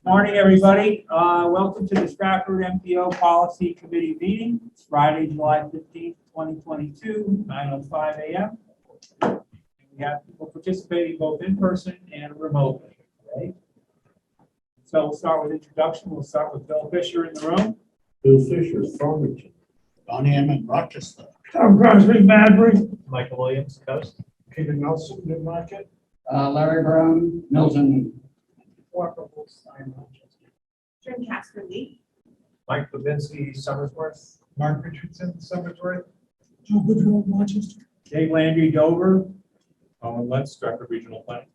Morning, everybody. Welcome to the Strafford MPO Policy Committee meeting. It's Friday, July 15th, 2022, 9:05 a.m. We have people participating both in person and remotely. Okay? So we'll start with introduction. We'll start with Bill Fisher in the room. Bill Fisher, Farmington. Don Hammond, Rochester. Tom Crosby, Madbury. Michael Williams, Coast. Peter Nelson, Newmarket. Larry Brown, Milton. Jim Casper Lee. Mike Babinski, Summersworth. Mark Richardson, Summersworth. Joe Goodrow, Rochester. Dave Landry, Dover. Owen Lentz, Stratford Regional Planning.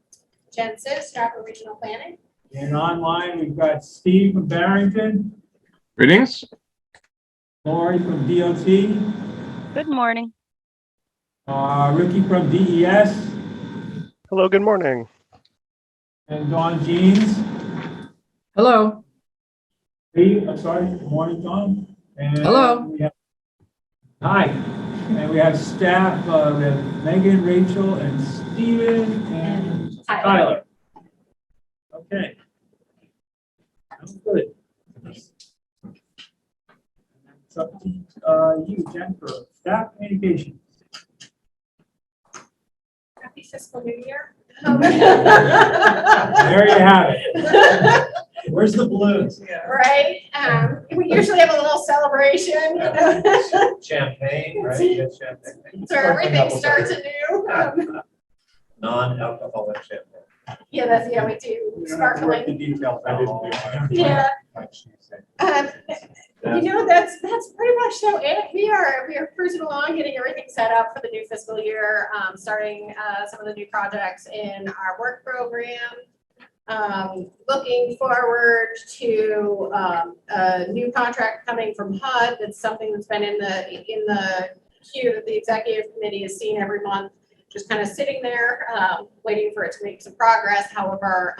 Jen Sis, Stratford Regional Planning. And online, we've got Steve from Barrington, Greetings. Lori from DOT, Good morning. Ricky from DES, Hello, good morning. and Dawn Jeans. Hello. I'm sorry, good morning, Dawn. And Hello. we have- Hi, and we have staff, we have Megan, Rachel, and Steven, and Tyler. Okay. Sounds good. It's up to you, Jennifer, staff communications. Happy fiscal new year. There you have it. Where's the balloons? Right, we usually have a little celebration, Champagne, right? You get champagne. so everything starts anew. Non-alcoholic champagne. Yeah, we do We don't have to work the sparkling. details out. Yeah. That's pretty much so it. We are cruising along, getting everything set up for the new fiscal year, starting some of the new projects in our work program. Looking forward to a new contract coming from HUD. That's something that's been in the queue that the executive committee has seen every month, just kind of sitting there, waiting for it to make some progress. However,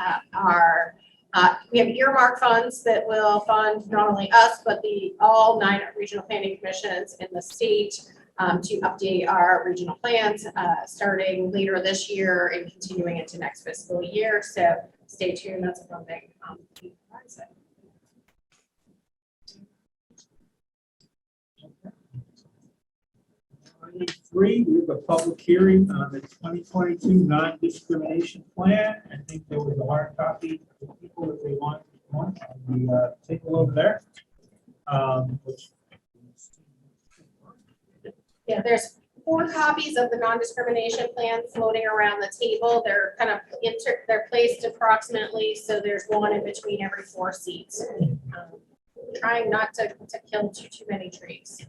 we have earmark funds that will fund not only us, but all 9 regional planning commissions in the state to update our regional plans starting later this year and continuing into next fiscal year. So stay tuned. That's a fun thing. Three, we have a public hearing on the 2022 non-discrimination plan. I think there was a hard copy for people if they want. We take a look there. Yeah, there's 4 copies of the non-discrimination plan floating around the table. They're kind of they're placed approximately, so there's one in between every 4 seats. Trying not to kill too many trees.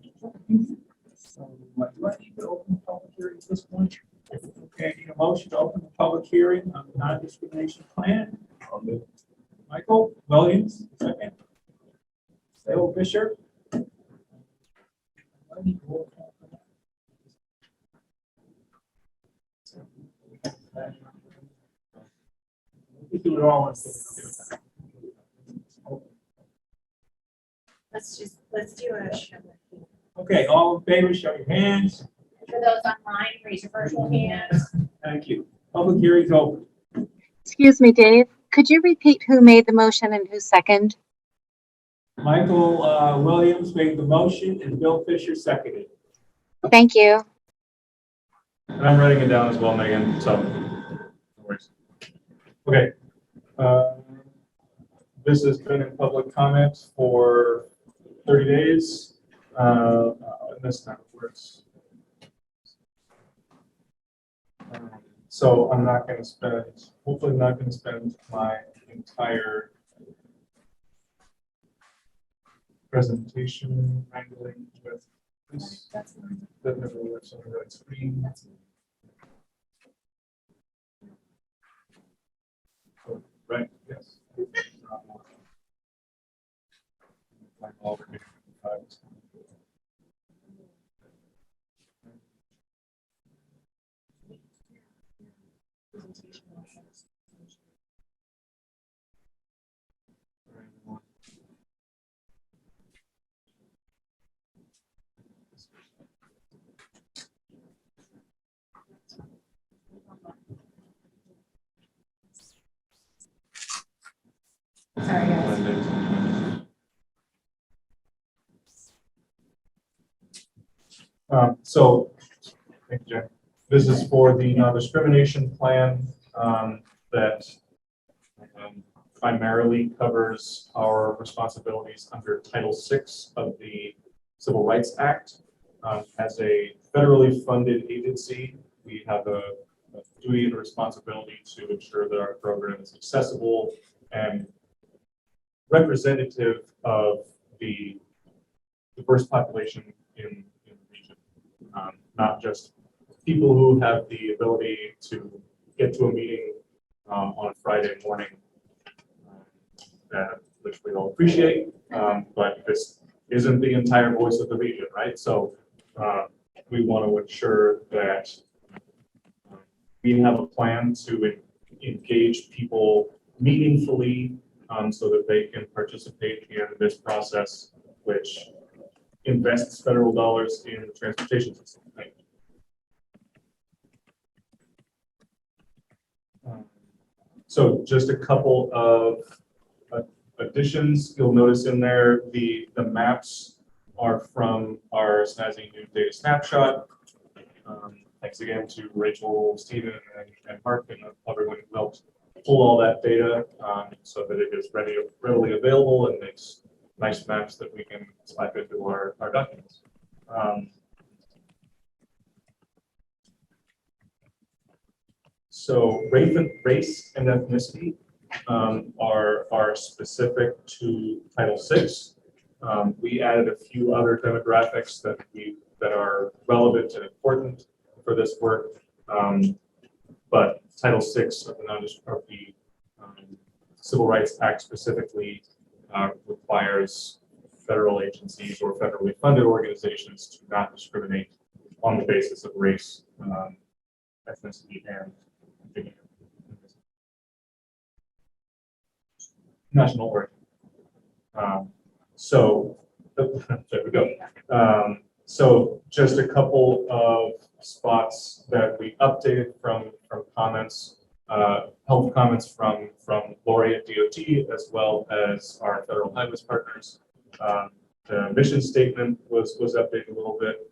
So, do I need to open the public hearing at this point? Okay, I need a motion to open the public hearing on the non-discrimination plan. Michael Williams, second. Bill Fisher. I need to roll call for that. We can do it all in favor. Let's do a show. Okay, all in favor, show your hands. For those online, raise your virtual hands. Thank you. Public hearing's open. Excuse me, Dave. Could you repeat who made the motion and who seconded? Michael Williams made the motion and Bill Fisher seconded. Thank you. And I'm writing it down as well, Megan, so. No worries. Okay. This has been in public comment for 30 days. In this time of words. So I'm not going to spend, hopefully I'm not going to spend my entire presentation wrangling with this. That never works on the right screen. Oh, right, yes. Sorry, So, thank you, Jen. This is for the non-discrimination plan that primarily covers our responsibilities under Title VI of the Civil Rights Act. As a federally funded agency, we have a duty and a responsibility to ensure that our program is accessible and representative of the diverse population in the region, not just people who have the ability to get to a meeting on a Friday morning, which we all appreciate, but this isn't the entire voice of the region, right? So we want to ensure that we have a plan to engage people meaningfully so that they can participate in this process, which invests federal dollars in the transportation system. Right? So just a couple of additions. You'll notice in there the maps are from our snazzy new data snapshot. Thanks again to Rachel, Stephen, and Mark, and everyone who helped pull all that data so that it is readily available and makes nice maps that we can slap into our documents. So race and ethnicity are specific to Title VI. We added a few other demographics that are relevant and important for this work, but Title VI of the Civil Rights Act specifically requires federal agencies or federally funded organizations to not discriminate on the basis of race, ethnicity, and national origin. So there we go. So just a couple of spots that we updated from comments, health comments from Lori at DOT, as well as our federal highways partners. The mission statement was updated a little bit.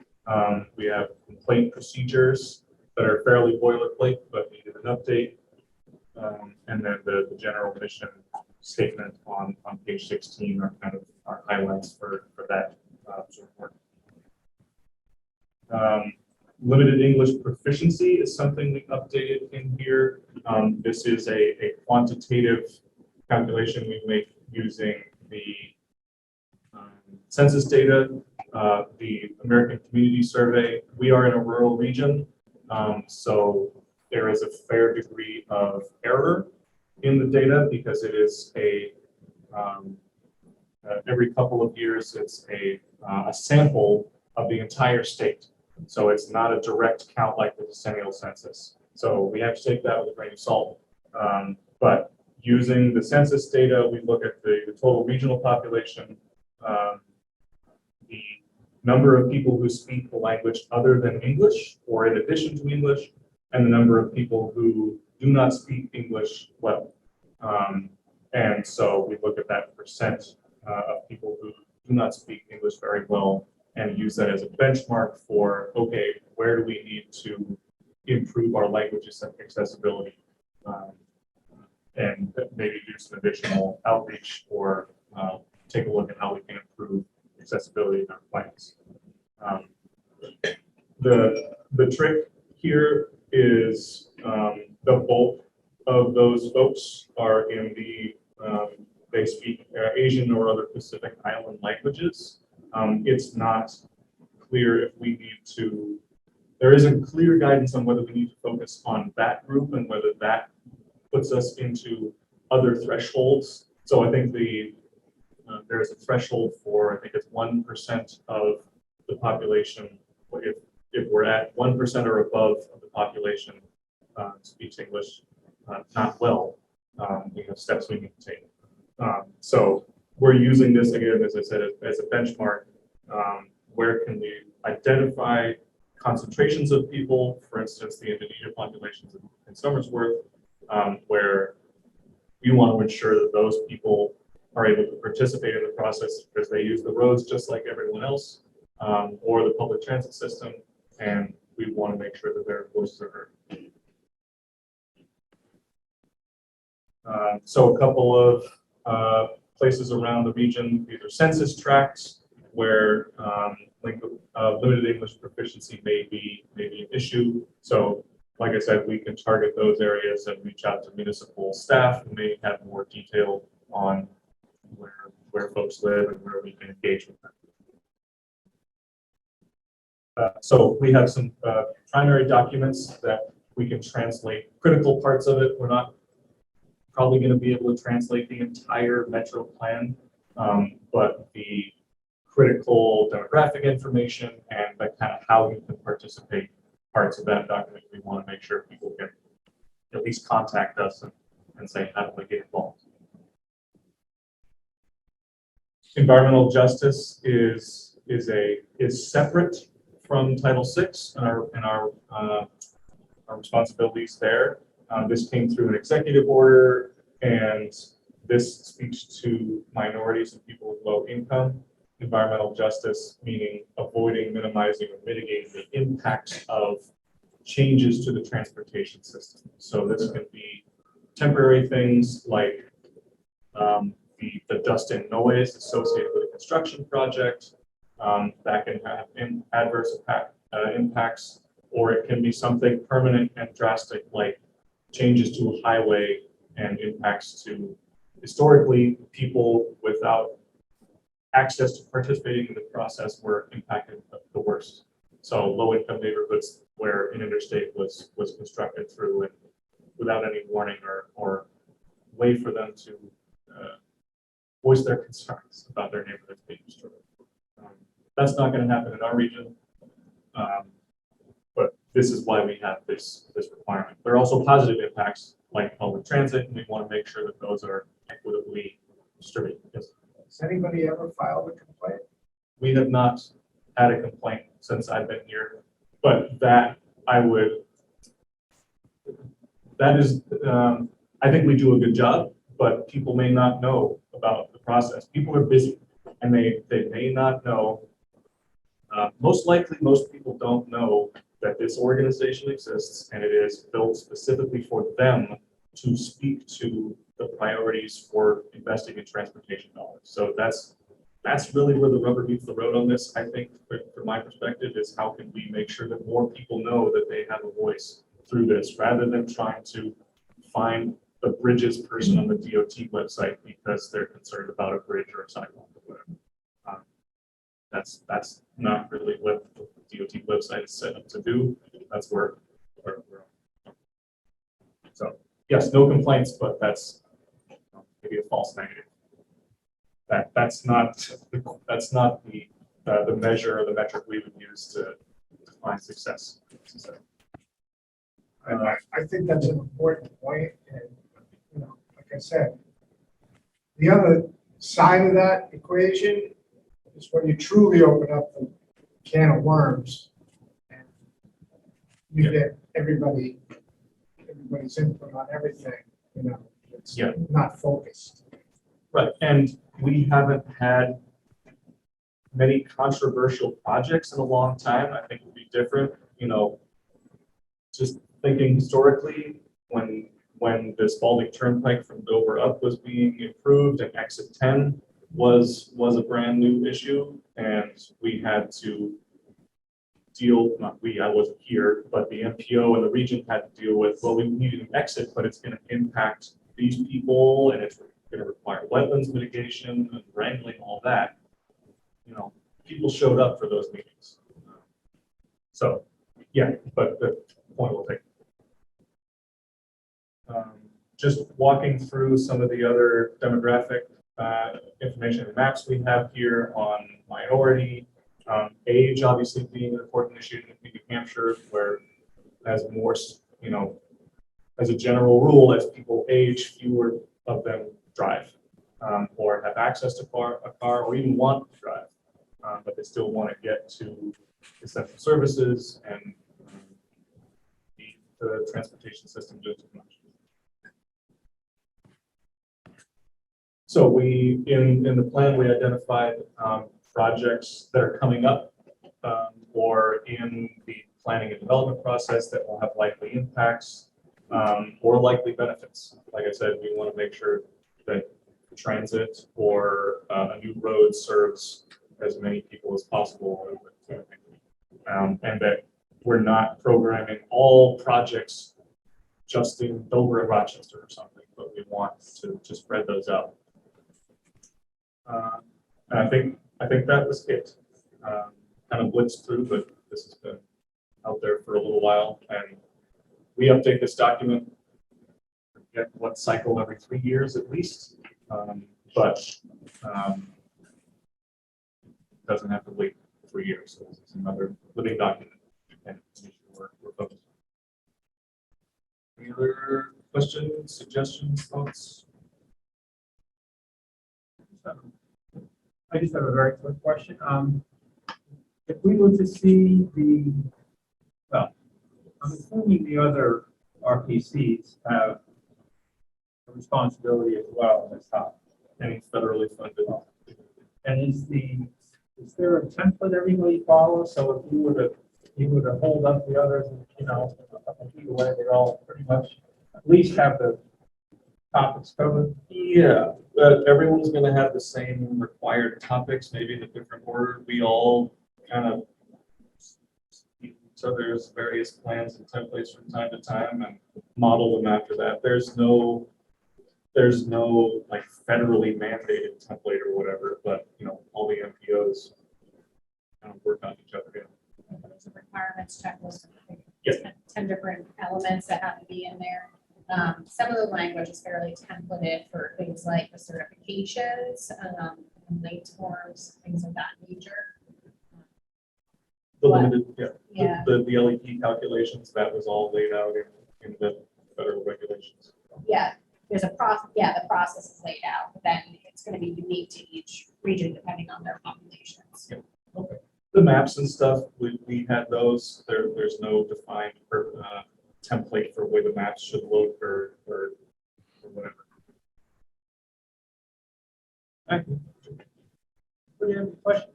We have complaint procedures that are fairly boilerplate, but needed an update. And then the general mission statement on page 16 are kind of our highlights for that sort of work. Limited English proficiency is something we updated in here. This is a quantitative calculation we make using the census data, the American Community Survey. We are in a rural region, so there is a fair degree of error in the data because it is every couple of years it's a sample of the entire state. So it's not a direct count like the decennial census. So we have to take that with a grain of salt. But using the census data, we look at the total regional population, the number of people who speak the language other than English or in addition to English, and the number of people who do not speak English well. And so we look at that percent of people who do not speak English very well and use that as a benchmark for, okay, where do we need to improve our language accessibility and maybe do some additional outreach or take a look at how we can improve accessibility in our plans. The trick here is the bulk of those folks are in the, they speak Asian or other Pacific Island languages. It's not clear if we need to, there isn't clear guidance on whether we need to focus on that group and whether that puts us into other thresholds. So I think there's a threshold for, I think it's 1% of the population. If we're at 1% or above of the population speaks English not well, we have steps we need to take. So we're using this again, as I said, as a benchmark. Where can we identify concentrations of people, for instance, the Indonesia populations in Somersworth, where we want to ensure that those people are able to participate in the process because they use the roads just like everyone else. or the public transit system, and we want to make sure that their voices are heard. So a couple of places around the region, these are census tracts where limited English proficiency may be an issue. So like I said, we can target those areas and reach out to municipal staff who may have more detail on where folks live and where we can engage with them. So we have some primary documents that we can translate critical parts of it. We're not probably going to be able to translate the entire metro plan, but the critical demographic information and the kind of how you can participate parts of that document, we want to make sure people can at least contact us and say, how do I get involved? Environmental justice is separate from Title VI and our responsibilities there. This came through an executive order, and this speaks to minorities and people with low income. Environmental justice meaning avoiding, minimizing, or mitigating the impacts of changes to the transportation system. So this can be temporary things like the dust and noise associated with a construction project that can have adverse impacts, or it can be something permanent and drastic like changes to a highway and impacts to historically people without access to participating in the process were impacted the worst. So low-income neighborhoods where an interstate was constructed through and without any warning or way for them to voice their concerns about their neighborhoods being destroyed. That's not going to happen in our region, but this is why we have this requirement. There are also positive impacts like public transit, and we want to make sure that those are equitably distributed. Yes. Has anybody ever filed a complaint? We have not had a complaint since I've been here, but that is, I think we do a good job, but people may not know about the process. People are busy and they may not know. Most likely, most people don't know that this organization exists and it is built specifically for them to speak to the priorities for investing in transportation dollars. So that's really where the rubber meets the road on this. I think from my perspective is how can we make sure that more people know that they have a voice through this rather than trying to find the bridges person on the DOT website because they're concerned about a bridge or a sidewalk or whatever. That's not really what the DOT website is set up to do. That's where we're on. So yes, no complaints, but that's maybe a false negative. That's not the measure or the metric we would use to define success. I think that's an important point, and like I said, the other side of that equation is when you truly open up the can of worms and you get everybody's input on everything, it's not focused. Right, and we haven't had many controversial projects in a long time. I think it would be different, just thinking historically when the Spalding Turnpike from Dover up was being improved and exit 10 was a brand new issue, and we had to I wasn't here, but the MPO and the region had to deal with, well, we needed an exit, but it's going to impact these people and it's going to require wetlands mitigation and wrangling, all that. People showed up for those meetings. So yeah, but the point we'll take. Just walking through some of the other demographic information and maps we have here on minority, age obviously being an important issue in New Hampshire, where as more, as a general rule, as people age, fewer of them drive or have access to a car or even want to drive, but they still want to get to essential services and the transportation system just as much. So in the plan, we identified projects that are coming up or in the planning and development process that will have likely impacts or likely benefits. Like I said, we want to make sure that transit or a new road serves as many people as possible, and that we're not programming all projects just in Dover and Rochester or something, but we want to spread those out. And I think that was it. Kind of blitzed through, but this has been out there for a little while, and we update this document. Get one cycle every 3 years at least, but doesn't have to wait 3 years. So it's another living document, and we're focused. Any other questions, suggestions, thoughts? I just have a very quick question. If we were to see well, I'm assuming the other RPCs have a responsibility as well in this topic. Any federally funded? And is there a template everybody follows? So if you were to hold up the others, a couple feet away, they'd all pretty much at least have the topics covered? Yeah, but everyone's going to have the same required topics, maybe in a different order. We all kind of see each other's various plans and templates from time to time and model them after that. There's no like federally mandated template or whatever, but all the MPOs kind of work on each other. There's a requirements checklist. Yes. 10 different elements that have to be in there. Some of the language is fairly templated for things like the certifications, complaints forms, things of that nature. The What? limited, Yeah. the LEP calculations, that was all laid out in the federal regulations. Yeah, there's a process. Yeah, the process is laid out, but then it's going to be unique to each region depending on their populations. Yeah. Okay. The maps and stuff, we had those. There's no defined template for where the maps should look or whatever. Thank you. Do you have any questions?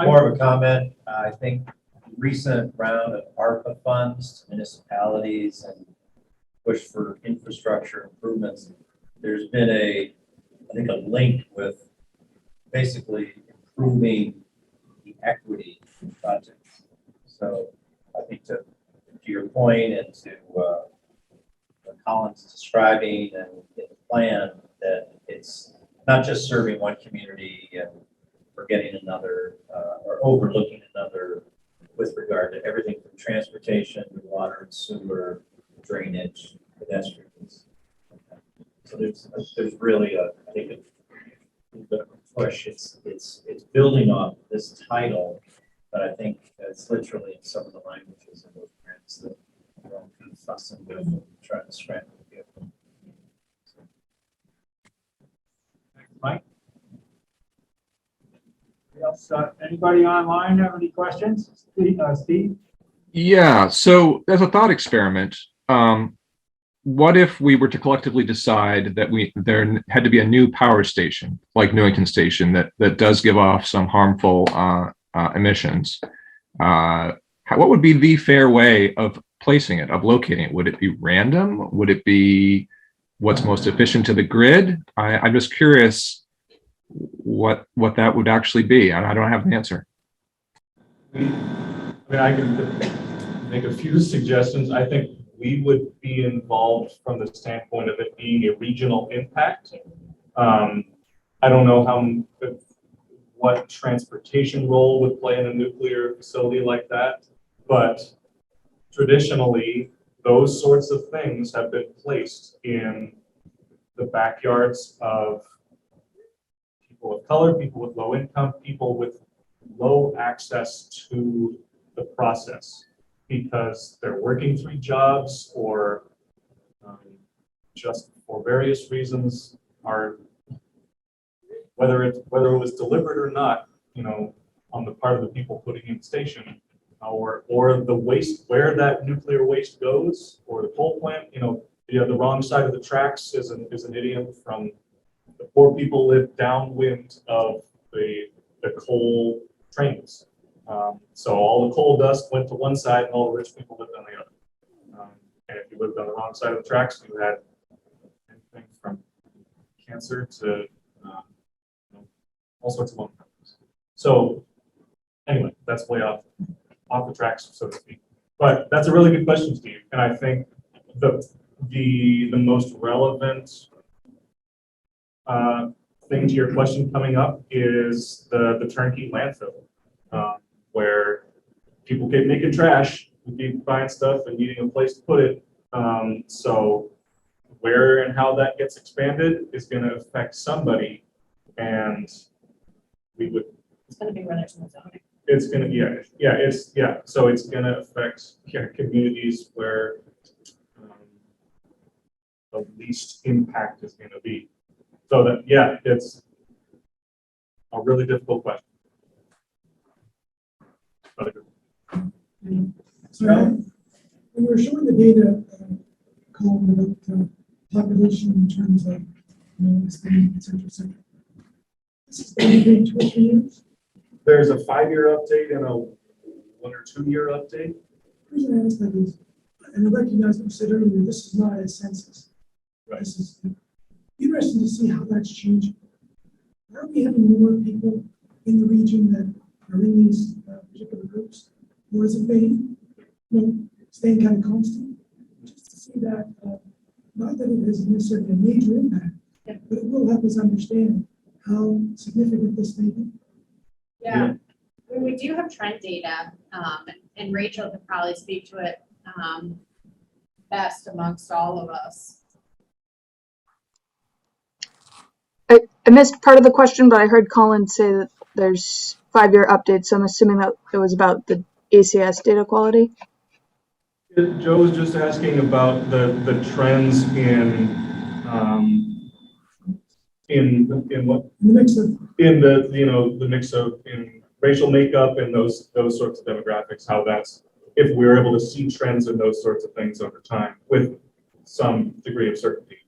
More of a comment. I think recent round of ARPA funds to municipalities and push for infrastructure improvements. There's been I think a link with basically improving the equity in projects. So I think to your point and to what Colin's describing and in the plan, that it's not just serving one community and forgetting another or overlooking another with regard to everything from transportation to water and sewer, drainage, pedestrians. So there's really I think a push. It's building off this title, but I think it's literally in some of the languages in those grants that we're all kind of fussing with and trying to scramble together. Mike? Anybody online have any questions? Steve? Yeah, so as a thought experiment, what if we were to collectively decide that there had to be a new power station, like Newington Station, that does give off some harmful emissions? What would be the fair way of placing it, of locating it? Would it be random? Would it be what's most efficient to the grid? I'm just curious what that would actually be, and I don't have an answer. I mean, I can make a few suggestions. I think we would be involved from the standpoint of it being a regional impact. I don't know what transportation role would play in a nuclear facility like that, but traditionally, those sorts of things have been placed in the backyards of people of color, people with low income, people with low access to the process because they're working 3 jobs or just for various reasons are, whether it was deliberate or not, on the part of the people putting in the station, or the waste, where that nuclear waste goes, or the coal plant, the wrong side of the tracks is an idiom from the poor people live downwind of the coal trains. So all the coal dust went to one side and all the rich people lived on the other. And if you lived on the wrong side of the tracks, you had anything from cancer to all sorts of lung problems. So anyway, that's way off the tracks, so to speak. But that's a really good question, Steve. And I think the most relevant thing to your question coming up is the turnkey landfill, where people keep making trash, we keep buying stuff and needing a place to put it. So where and how that gets expanded is going to affect somebody, and we would. It's going to be where there's no zoning. It's going to, So it's going to affect communities where the least impact is going to be. So that, it's a really difficult question. So when you were showing the data, Colin, about population in terms of, Spain, et cetera, this is going to be 2 or 3 years. There's a 5-year update and a 1 or 2 year update. The reason I asked that is, and I recognize what you said earlier, this is not a census. Right. This is interesting to see how that's changing. Are we having more people in the region that are in these particular groups? Or is it staying kind of constant? Just to see that, not that it has necessarily a major impact, but it will help us understand how significant this may be. Yeah, we do have trend data, and Rachel could probably speak to it best amongst all of us. I missed part of the question, but I heard Colin say that there's 5-year updates, so I'm assuming that it was about the ACS data quality. Joe was just asking about the trends in what The mix of in the mix of in racial makeup and those sorts of demographics, how that's, if we're able to see trends in those sorts of things over time with some degree of certainty.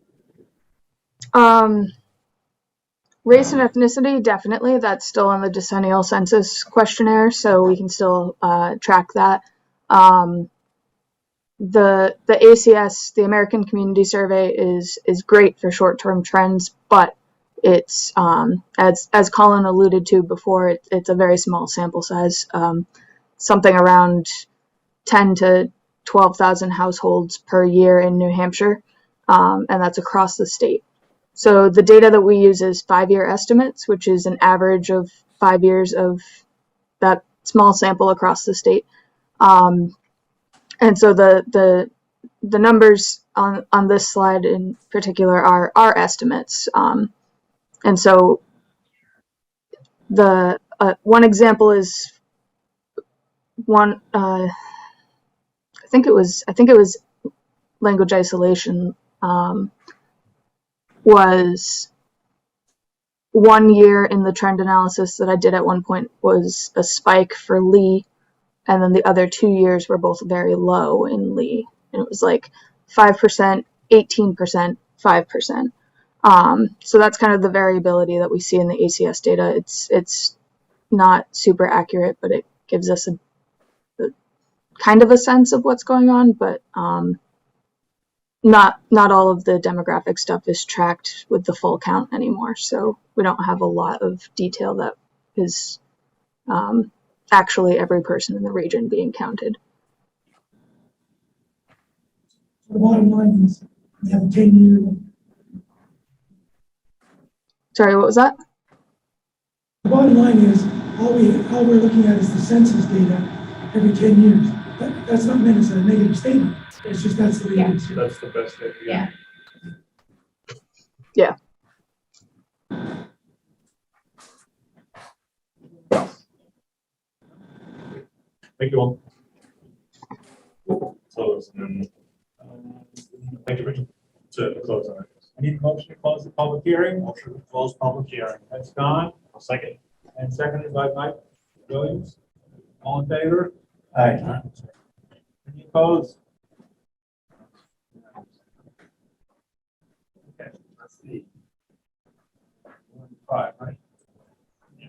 Race and ethnicity, definitely. That's still on the decennial census questionnaire, so we can still track that. The ACS, the American Community Survey, is great for short-term trends, but it's as Colin alluded to before, it's a very small sample size, something around 10 to 12,000 households per year in New Hampshire, and that's across the state. So the data that we use is 5-year estimates, which is an average of 5 years of that small sample across the state. And so the numbers on this slide in particular are our estimates. And so the one example is one. I think it was language isolation. Was 1 year in the trend analysis that I did at one point was a spike for Lee, and then the other 2 years were both very low in Lee, and it was like 5%, 18%, 5%. So that's kind of the variability that we see in the ACS data. It's not super accurate, but it gives us a kind of a sense of what's going on, but not all of the demographic stuff is tracked with the full count anymore, so we don't have a lot of detail that is actually every person in the region being counted. the bottom line is we have a 10-year. Sorry, what was that? The bottom line is all we're looking at is the census data every 10 years. That's not meant as a negative statement. It's just that's the way it is. That's the best idea. Yeah. Thank you all. Close and then, thank you, Rachel. To close on it. I need a motion to close the public hearing. Motion to close public hearing. That's Don. I'll second. And seconded by Mike Williams. All in favor? Aye. Any opposed? Okay, let's see. 5, right? Yeah.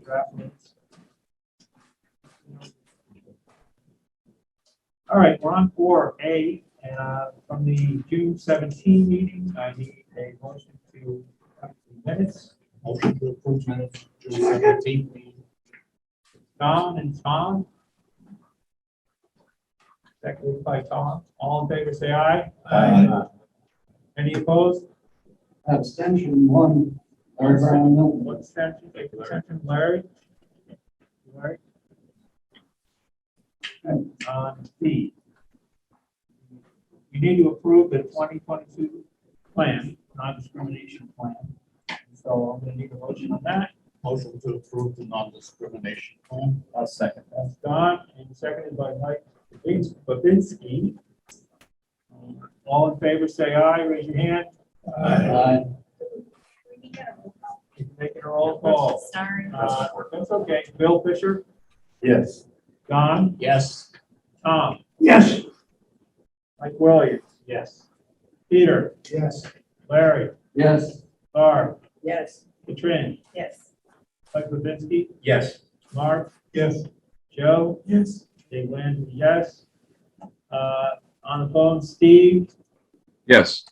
draft minutes. All right, we're on 4A, from the June 17 meeting. I need a motion to approve the minutes. Motion to approve minutes, June 17th. Don and Tom. Seconded by Tom. All in favor, say aye. Aye. Any opposed? Abstention, one. Larry Brown, no. One abstention, Larry. Larry. B. You need to approve the 2022 plan, non-discrimination plan. So I'm going to need a motion on that. Motion to approve the non-discrimination plan. I'll second that. That's Don, and seconded by Mike Babinski. All in favor, say aye. Raise your hand. Aye. You can make it a roll call. Sorry. That's okay. Bill Fisher, Yes. Don, Yes. Tom, Yes. Mike Williams. Yes. Peter, Yes. Larry, Yes. Barb, Yes. Katrin, Yes. Mike Babinski, Yes. Mark, Yes. Joe, Yes. Dave Land, yes. On the phone, Steve, Yes.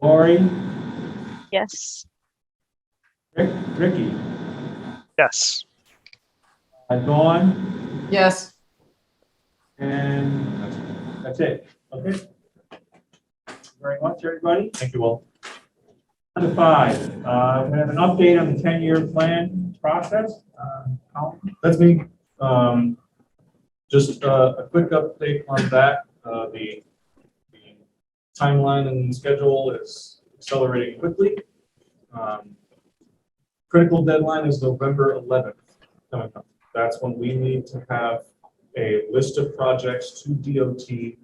Lori, Yes. Ricky, Yes. Dawn, Yes. and that's it. Okay. Thank you very much, everybody. Thank you all. On to 5, we have an update on the 10-year plan process. Colin? That's me. Just a quick update on that. The timeline and schedule is accelerating quickly. Critical deadline is November 11th coming up. That's when we need to have a list of projects to DOT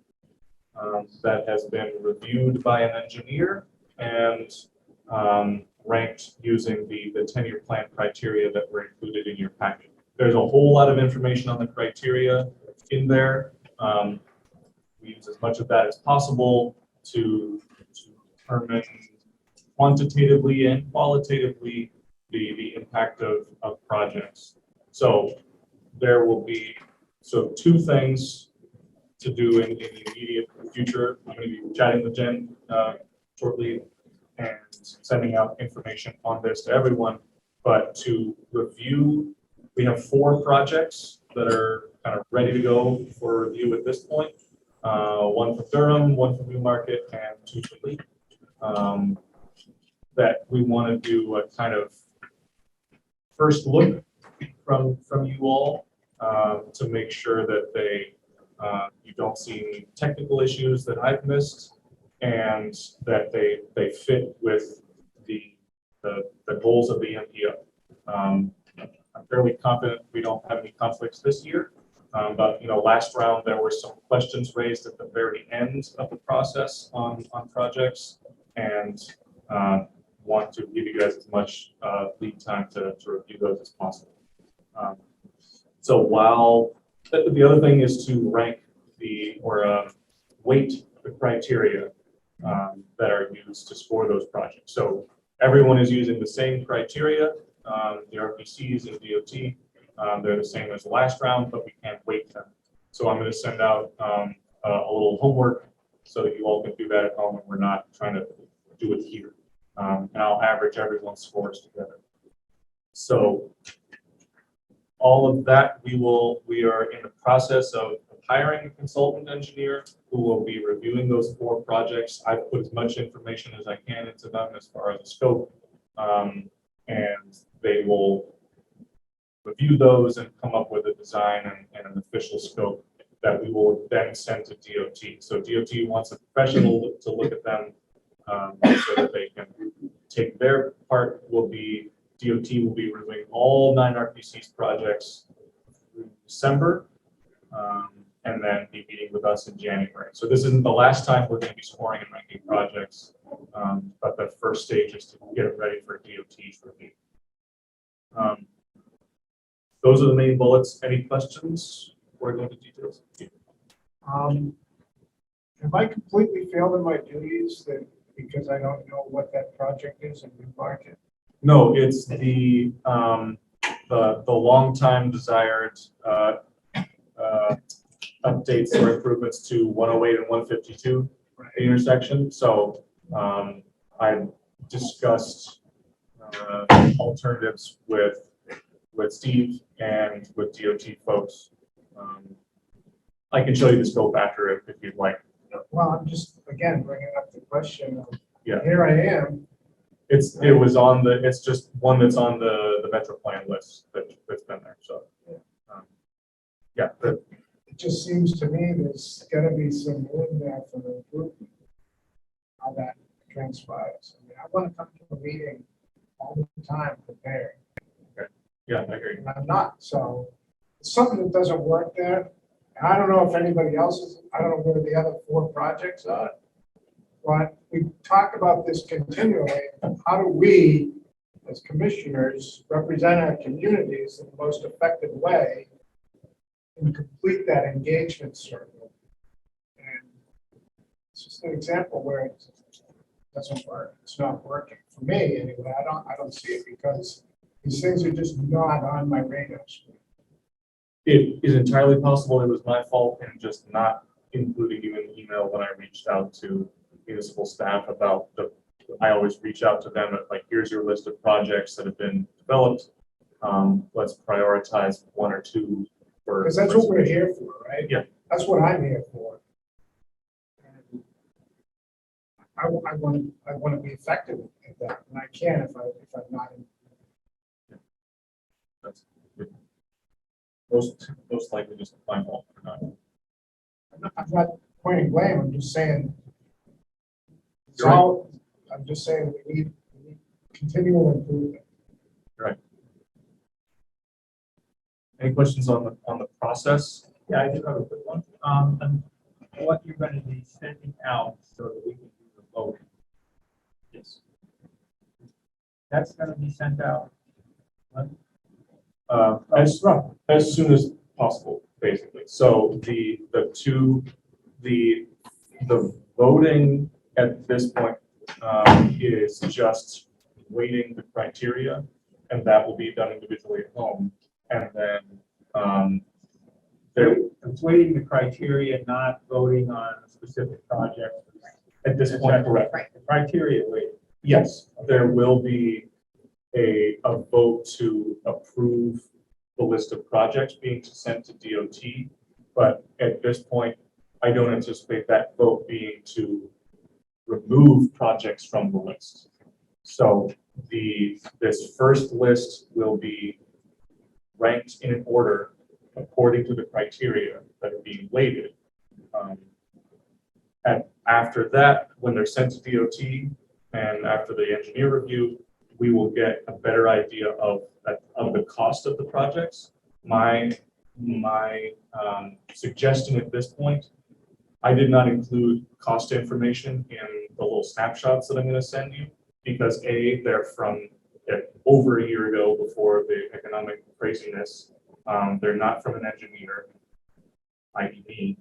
that has been reviewed by an engineer and ranked using the 10-year plan criteria that were included in your packet. There's a whole lot of information on the criteria in there. We use as much of that as possible to determine quantitatively and qualitatively the impact of projects. So there will be, 2 things to do in the immediate future. I'm going to be chatting with Jen shortly and sending out information on this to everyone. But to review, we have 4 projects that are kind of ready to go for review at this point. 1 for Durham, 1 for Newmarket, and 2 for Lee. That we want to do a kind of first look from you all to make sure that you don't see any technical issues that I've missed, and that they fit with the goals of the MPO. I'm fairly confident we don't have any conflicts this year, but last round there were some questions raised at the very end of the process on projects, and want to give you guys as much lead time to review those as possible. So while the other thing is to rank weight the criteria that are used to score those projects. So everyone is using the same criteria, the RPCs and DOT. They're the same as the last round, but we can't weight them. So I'm going to send out a little homework so that you all can do that at home, and we're not trying to do it here. And I'll average everyone's scores together. So all of that, we are in the process of hiring a consultant engineer who will be reviewing those 4 projects. I've put as much information as I can into them as far as the scope, and they will review those and come up with a design and an official scope that we will then send to DOT. So DOT wants a professional to look at them so that they can take their part. DOT will be reviewing all 9 RPC's projects through December, and then be meeting with us in January. So this isn't the last time we're going to be scoring and ranking projects, but the first stage is to get it ready for DOT's review. Those are the main bullets. Any questions before I go into details? Have I completely failed in my duties because I don't know what that project is in Newmarket? No, it's the long time desired updates or improvements to 108 and 152 the intersection. So I discussed alternatives with Steve and with DOT folks. I can show you the scope after if you'd like. Well, I'm just, again, bringing up the question of, Yeah. here I am, It's just one that's on the Metro Plan list that's been there. So yeah, it just seems to me there's gotta be some room there for improvement. How that transpires. I mean, I wanna come to a meeting all the time prepared, yeah, I agree. and I'm not, so it's something that doesn't work there. And I don't know if anybody else is, I don't know where the other 4 projects are. But we talk about this continually. How do we, as commissioners, represent our communities in the most effective way and complete that engagement circle? And it's just an example where it doesn't work. It's not working for me anyway. I don't see it because these things are just not on my radar screen. It is entirely possible it was my fault and just not including you in the email when I reached out to municipal staff about I always reach out to them at like, here's your list of projects that have been developed. Let's prioritize 1 or 2 for. Because that's what we're here for, right? Yeah. That's what I'm here for. And I want to be effective at that, and I can if I'm not. That's good. Most likely just my fault for not. I'm not pointing blame. I'm just saying. It's You're right. all. I'm just saying we need continual improvement. Right. Any questions on the process? Yeah, I do have a quick one. And what you're going to be sending out so that we can do the voting. Yes. That's going to be sent out. When? As soon as possible, basically. So the voting at this point is just weighting the criteria, and that will be done individually at home. And then It's weighting the criteria, not voting on a specific project. at this point, correct. Right. The criteria weight. Yes, there will be a vote to approve the list of projects being sent to DOT. But at this point, I don't anticipate that vote being to remove projects from the list. So this first list will be ranked in an order according to the criteria that are being weighted. And after that, when they're sent to DOT and after the engineer review, we will get a better idea of the cost of the projects. My suggestion at this point, I did not include cost information in the little snapshots that I'm going to send you because they're from over a year ago before the economic craziness. They're not from an engineer, i.e. me.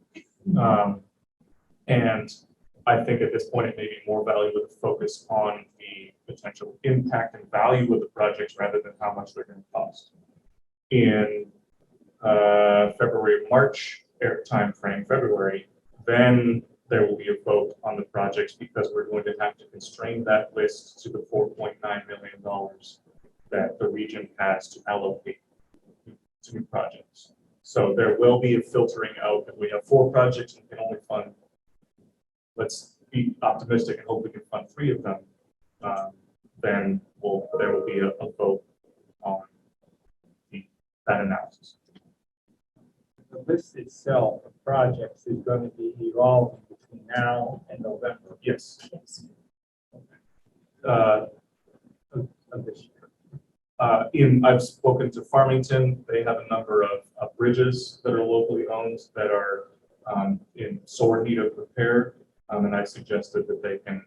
And I think at this point, it may be more valuable to focus on the potential impact and value of the projects rather than how much they're going to cost. In February, March timeframe, February, then there will be a vote on the projects because we're going to have to constrain that list to the $4.9 million that the region has to allocate to new projects. So there will be a filtering out. If we have 4 projects and can only fund, let's be optimistic and hope we can fund 3 of them, then there will be a vote on that analysis. The list itself of projects is going to be evolving between now and November. Yes. Of this year. I've spoken to Farmington. They have a number of bridges that are locally owned that are in sore need of repair. And I suggested that they can,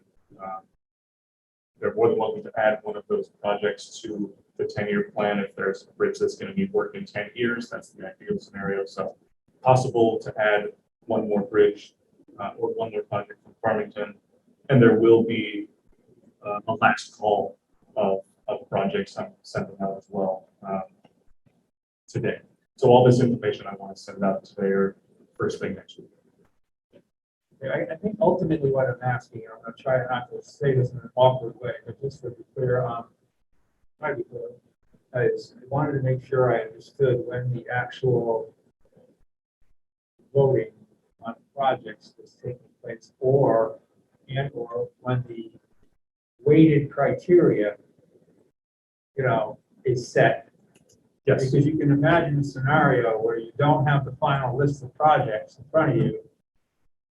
they're more than welcome to add one of those projects to the 10-year plan. If there's a bridge that's going to be worked in 10 years, that's the ideal scenario. So possible to add one more bridge or one more project from Farmington. And there will be a last call of projects I'm sending out as well. today. So all this information I want to send out today or first thing next week. I think ultimately what I'm asking, I'm gonna try not to say this in an awkward way, but just to be clear, try to be clear, is I wanted to make sure I understood when the actual voting on projects was taking place, or when the weighted criteria, is set. Yes. Because you can imagine a scenario where you don't have the final list of projects in front of you,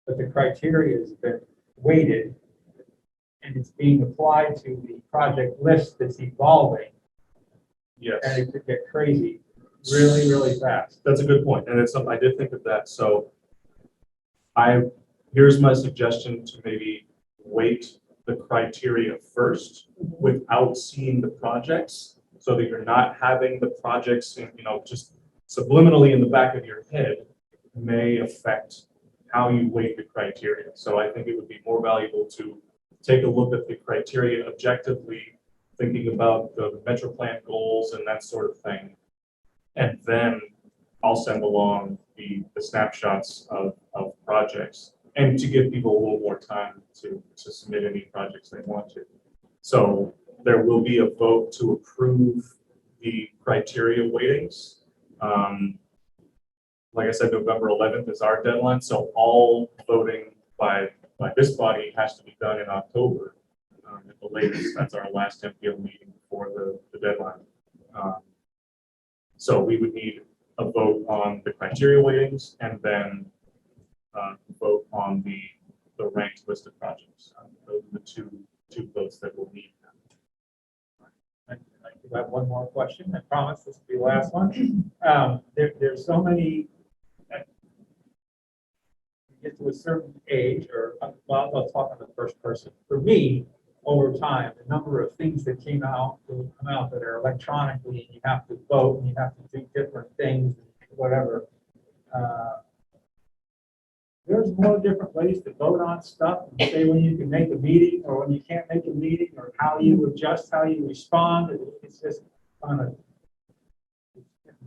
but the criteria has been weighted and it's being applied to the project list that's evolving, Yes. and it could get crazy really, really fast. That's a good point, and it's something I did think of that. So here's my suggestion to maybe weight the criteria first without seeing the projects, so that you're not having the projects, just subliminally in the back of your head may affect how you weight the criteria. So I think it would be more valuable to take a look at the criteria objectively, thinking about the Metro Plan goals and that sort of thing. And then I'll send along the snapshots of projects, and to give people a little more time to submit any projects they want to. So there will be a vote to approve the criteria weightings. Like I said, November 11th is our deadline, so all voting by this body has to be done in October at the latest. That's our last MPO meeting before the deadline. So we would need a vote on the criteria weightings, and then vote on the ranked list of projects. Those are the two votes that we'll need. I do have one more question. I promise this will be the last one. There's so many. You get to a certain age, or I'll talk on the first person. For me, over time, the number of things that come out that are electronically, and you have to vote, and you have to do different things, whatever. There's more different ways to vote on stuff, and say when you can make a meeting or when you can't make a meeting, or how you adjust, how you respond. It's just kind of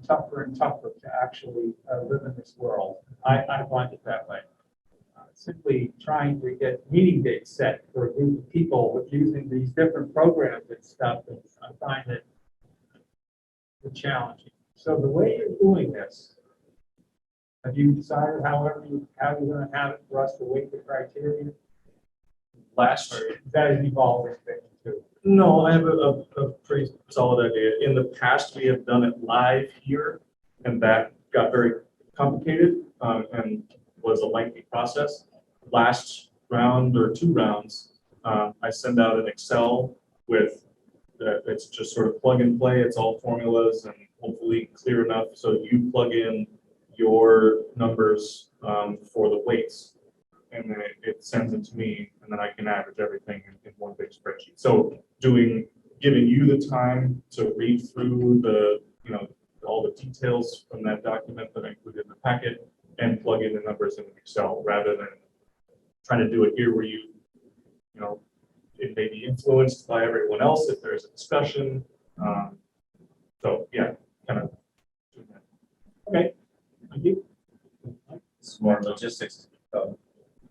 tougher and tougher to actually live in this world. I find it that way. Simply trying to get meeting dates set for a group of people with using these different programs and stuff, I find it challenging. So the way you're doing this, have you decided how you're going to have it for us to weight the criteria? That is evolving thing too. No, I have a pretty solid idea. In the past, we have done it live here, and that got very complicated and was a lengthy process. Last round or 2 rounds, I send out an Excel with it's just sort of plug and play. It's all formulas and hopefully clear enough so you plug in your numbers for the weights, and then it sends it to me, and then I can average everything in one big spreadsheet. So giving you the time to read through all the details from that document that I included in the packet and plug in the numbers in Excel, rather than trying to do it here where it may be influenced by everyone else if there's a discussion. So yeah, kind of doing that. Okay, thank you. It's more logistics. Don't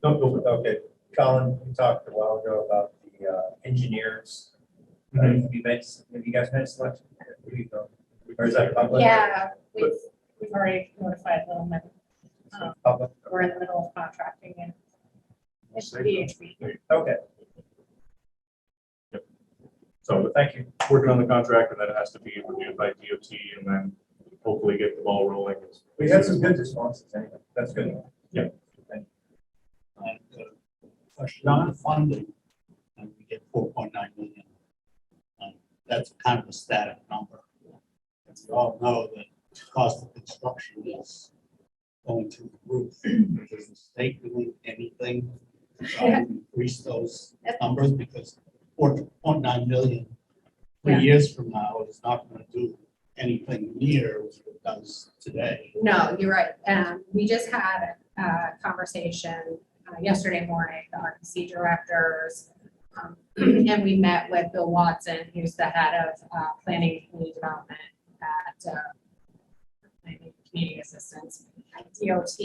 go for it. Okay, Colin, we talked a while ago about the engineers. Mhm. Have you guys made a selection? Or is that public? Yeah, we've already notified Little Mid. Public? We're in the middle of contracting, and it should be HB. Okay, So thank you. working on the contract, and then it has to be reviewed by DOT, and then hopefully get the ball rolling. We had some good responses anyway. That's good. Yeah. Thank Question on funding, and we get 4.9 million. That's kind of a static number. As we all know, that cost of construction is going through the roof. Does the state doing anything to try to increase those numbers? Because 4.9 million 3 years from now is not going to do anything near what it does today. No, you're right. We just had a conversation yesterday morning, the RPC directors, and we met with Bill Watson, who's the head of planning and community development at community assistance at DOT,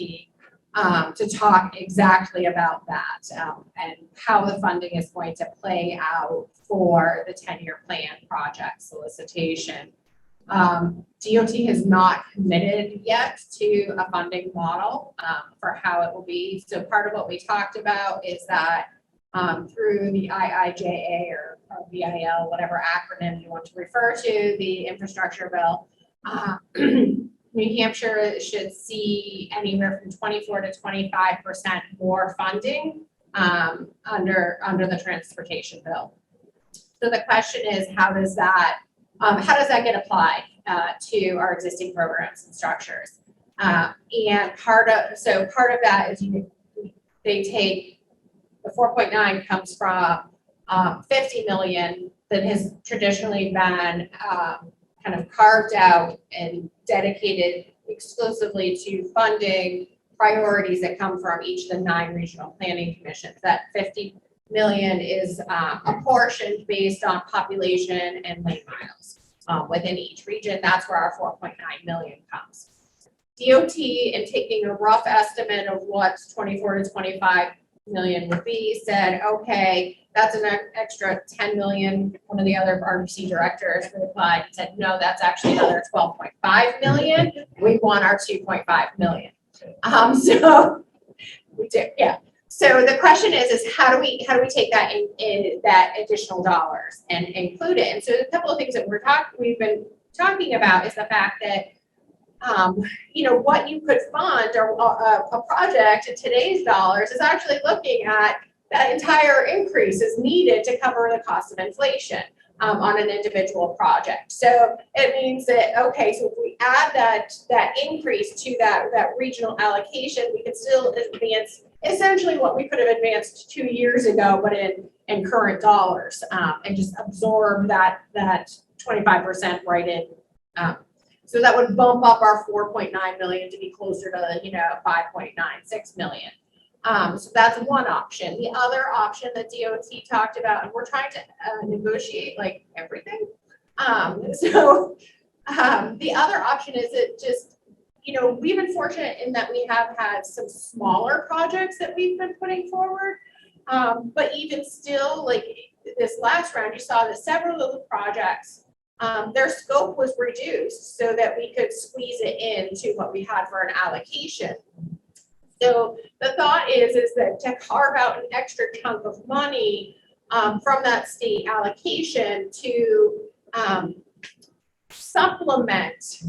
to talk exactly about that, and how the funding is going to play out for the 10-year plan project solicitation. DOT has not committed yet to a funding model for how it will be. So part of what we talked about is that through the IIJA or VIL, whatever acronym you want to refer to, the infrastructure bill, New Hampshire should see anywhere from 24 to 25% more funding under the transportation bill. So the question is, how does that get applied to our existing programs and structures? And part of that is they take the 4.9 comes from 50 million that has traditionally been kind of carved out and dedicated exclusively to funding priorities that come from each of the 9 regional planning commissions. That 50 million is apportioned based on population and lane miles within each region. That's where our 4.9 million comes. DOT, in taking a rough estimate of what 24 to 25 million would be, said, okay, that's an extra 10 million. One of the other RPC directors replied and said, no, that's actually another 12.5 million. We want our 2.5 million. So we do, yeah. So the question is how do we take that in that additional dollars and include it? And so a couple of things that we've been talking about is the fact that what you could fund or a project in today's dollars is actually looking at that entire increase is needed to cover the cost of inflation on an individual project. So it means that, okay, so if we add that increase to that regional allocation, we can still advance essentially what we could have advanced 2 years ago, but in current dollars, and just absorb that 25% right in. So that would bump up our 4.9 million to be closer to 5.96 million. So that's one option. The other option that DOT talked about, and we're trying to negotiate like everything. The other option is that just, we've been fortunate in that we have had some smaller projects that we've been putting forward. But even still, like this last round, you saw that several of the projects, their scope was reduced so that we could squeeze it into what we had for an allocation. So the thought is that to carve out an extra chunk of money from that state allocation to supplement,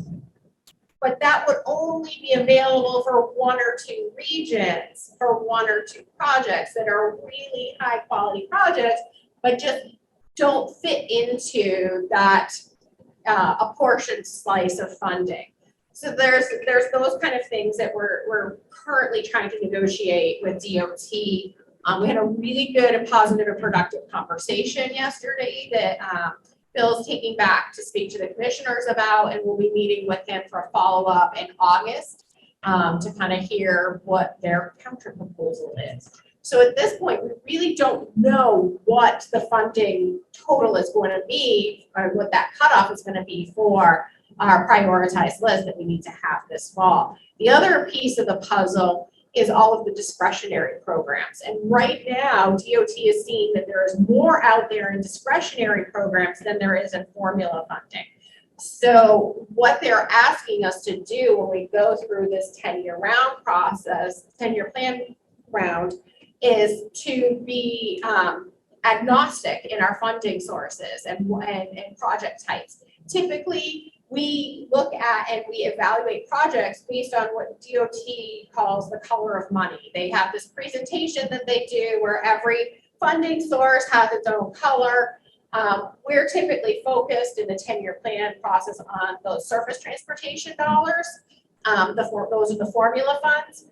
but that would only be available for 1 or 2 regions, for 1 or 2 projects that are really high quality projects, but just don't fit into that apportioned slice of funding. So there's those kind of things that we're currently trying to negotiate with DOT. We had a really good and positive and productive conversation yesterday that Bill's taking back to speak to the commissioners about, and we'll be meeting with him for a follow-up in August to kind of hear what their counter proposal is. So at this point, we really don't know what the funding total is going to be, or what that cutoff is going to be for our prioritized list that we need to have this fall. The other piece of the puzzle is all of the discretionary programs. And right now, DOT is seeing that there is more out there in discretionary programs than there is in formula funding. So what they're asking us to do when we go through this 10-year round process, 10-year plan round, is to be agnostic in our funding sources and project types. Typically, we look at and we evaluate projects based on what DOT calls the color of money. They have this presentation that they do where every funding source has its own color. We're typically focused in the 10-year plan process on those surface transportation dollars. Those are the formula funds.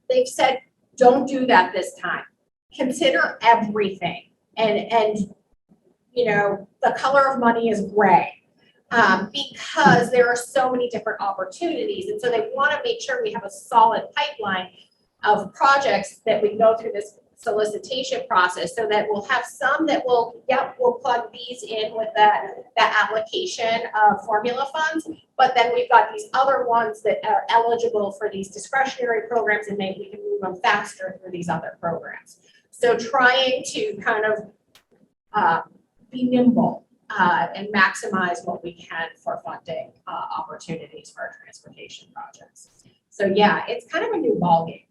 They've said, don't do that this time. Consider everything. And the color of money is gray. Because there are so many different opportunities. And so they want to make sure we have a solid pipeline of projects that we go through this solicitation process, so that we'll have some that will, yep, we'll plug these in with that application of formula funds. But then we've got these other ones that are eligible for these discretionary programs, and maybe we can move them faster through these other programs. So trying to kind of be nimble and maximize what we can for funding opportunities for our transportation projects. So yeah, it's kind of a new ballgame.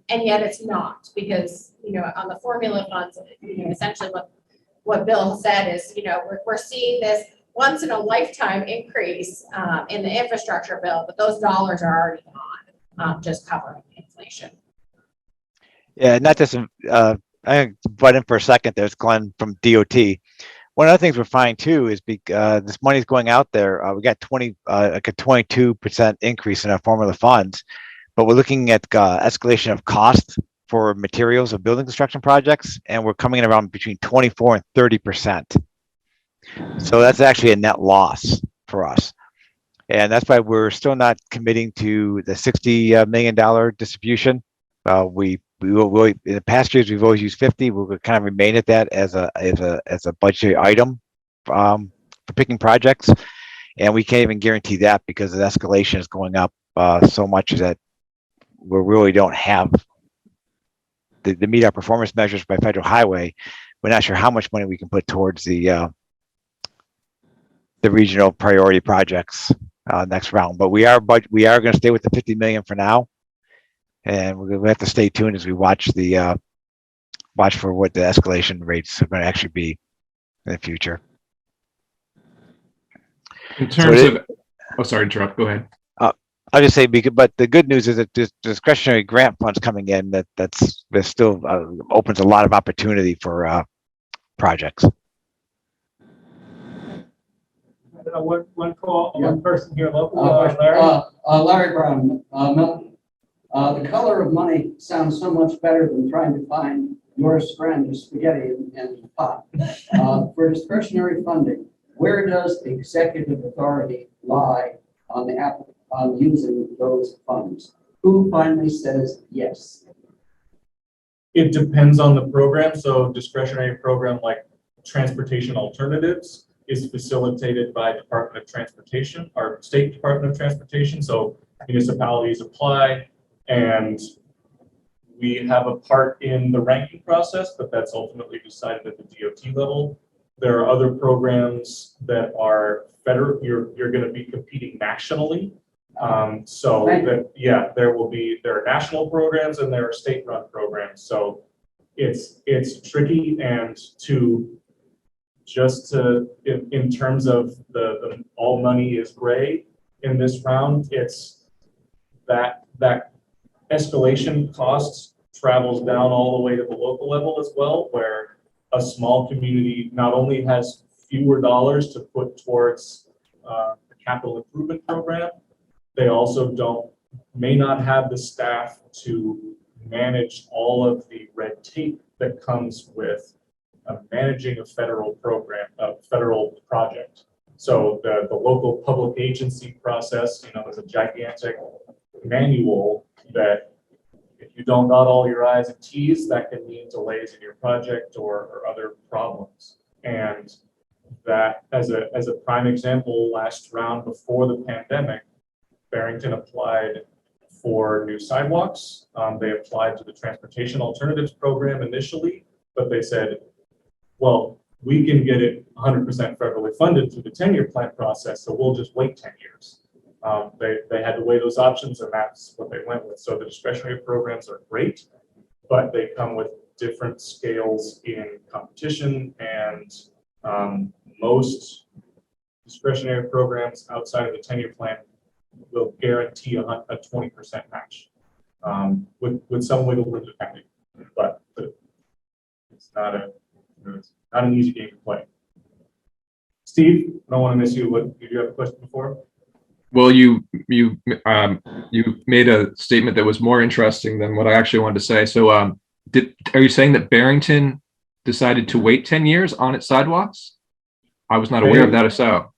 And yet it's not, because, you know, on the formula funds, you know, essentially what Bill said is, you know, we're seeing this once in a lifetime increase in the infrastructure bill, but those dollars are already gone, just covering inflation. Yeah, not just, I think, butt in for a second, there's Glenn from DOT. One of the things we're finding too is this money's going out there. We got like a 22% increase in our formula funds, but we're looking at escalation of cost for materials of building construction projects, and we're coming in around between 24 and 30%. So that's actually a net loss for us. And that's why we're still not committing to the $60 million distribution. We will, in the past years, we've always used 50. We'll kind of remain at that as a budget item for picking projects. And we can't even guarantee that because the escalation is going up so much that we really don't have to meet our performance measures by federal highway. We're not sure how much money we can put towards the regional priority projects next round. But we are going to stay with the 50 million for now, and we're going to have to stay tuned as we watch for what the escalation rates are going to actually be in the future. In terms of, oh, sorry to interrupt. Go ahead. I'll just say, but the good news is that there's discretionary grant funds coming in that still opens a lot of opportunity for projects. One person here local, Larry. Larry. Larry Brown, Milton. The color of money sounds so much better than trying to find your strand spaghetti in the pot. For discretionary funding, where does executive authority lie on using those funds? Who finally says yes? It depends on the program. So discretionary program like transportation alternatives is facilitated by Department of Transportation, our state Department of Transportation. So municipalities apply, and we have a part in the ranking process, but that's ultimately decided at the DOT level. There are other programs that are federal. You're going to be competing nationally. So that, yeah, there are national programs and there are state-run programs. So it's tricky, and in terms of the all money is gray in this round, it's that escalation costs travels down all the way to the local level as well, where a small community not only has fewer dollars to put towards the capital improvement program, they also may not have the staff to manage all of the red tape that comes with managing a federal program, a federal project. So the local public agency process, is a gigantic manual that if you don't dot all your I's and T's, that can mean delays in your project or other problems. And that, as a prime example, last round before the pandemic, Barrington applied for new sidewalks. They applied to the Transportation Alternatives Program initially, but they said, well, we can get it 100% federally funded through the 10-year plan process, so we'll just wait 10 years. They had to weigh those options, and that's what they went with. So the discretionary programs are great, but they come with different scales in competition, and most discretionary programs outside of the 10-year plan will guarantee a 20% match with some wiggle room depending, but it's not an easy game to play. Steve, I don't want to miss you. Did you have a question before? Well, you made a statement that was more interesting than what I actually wanted to say. So, are you saying that Barrington decided to wait 10 years on its sidewalks? I was not aware of that. If so,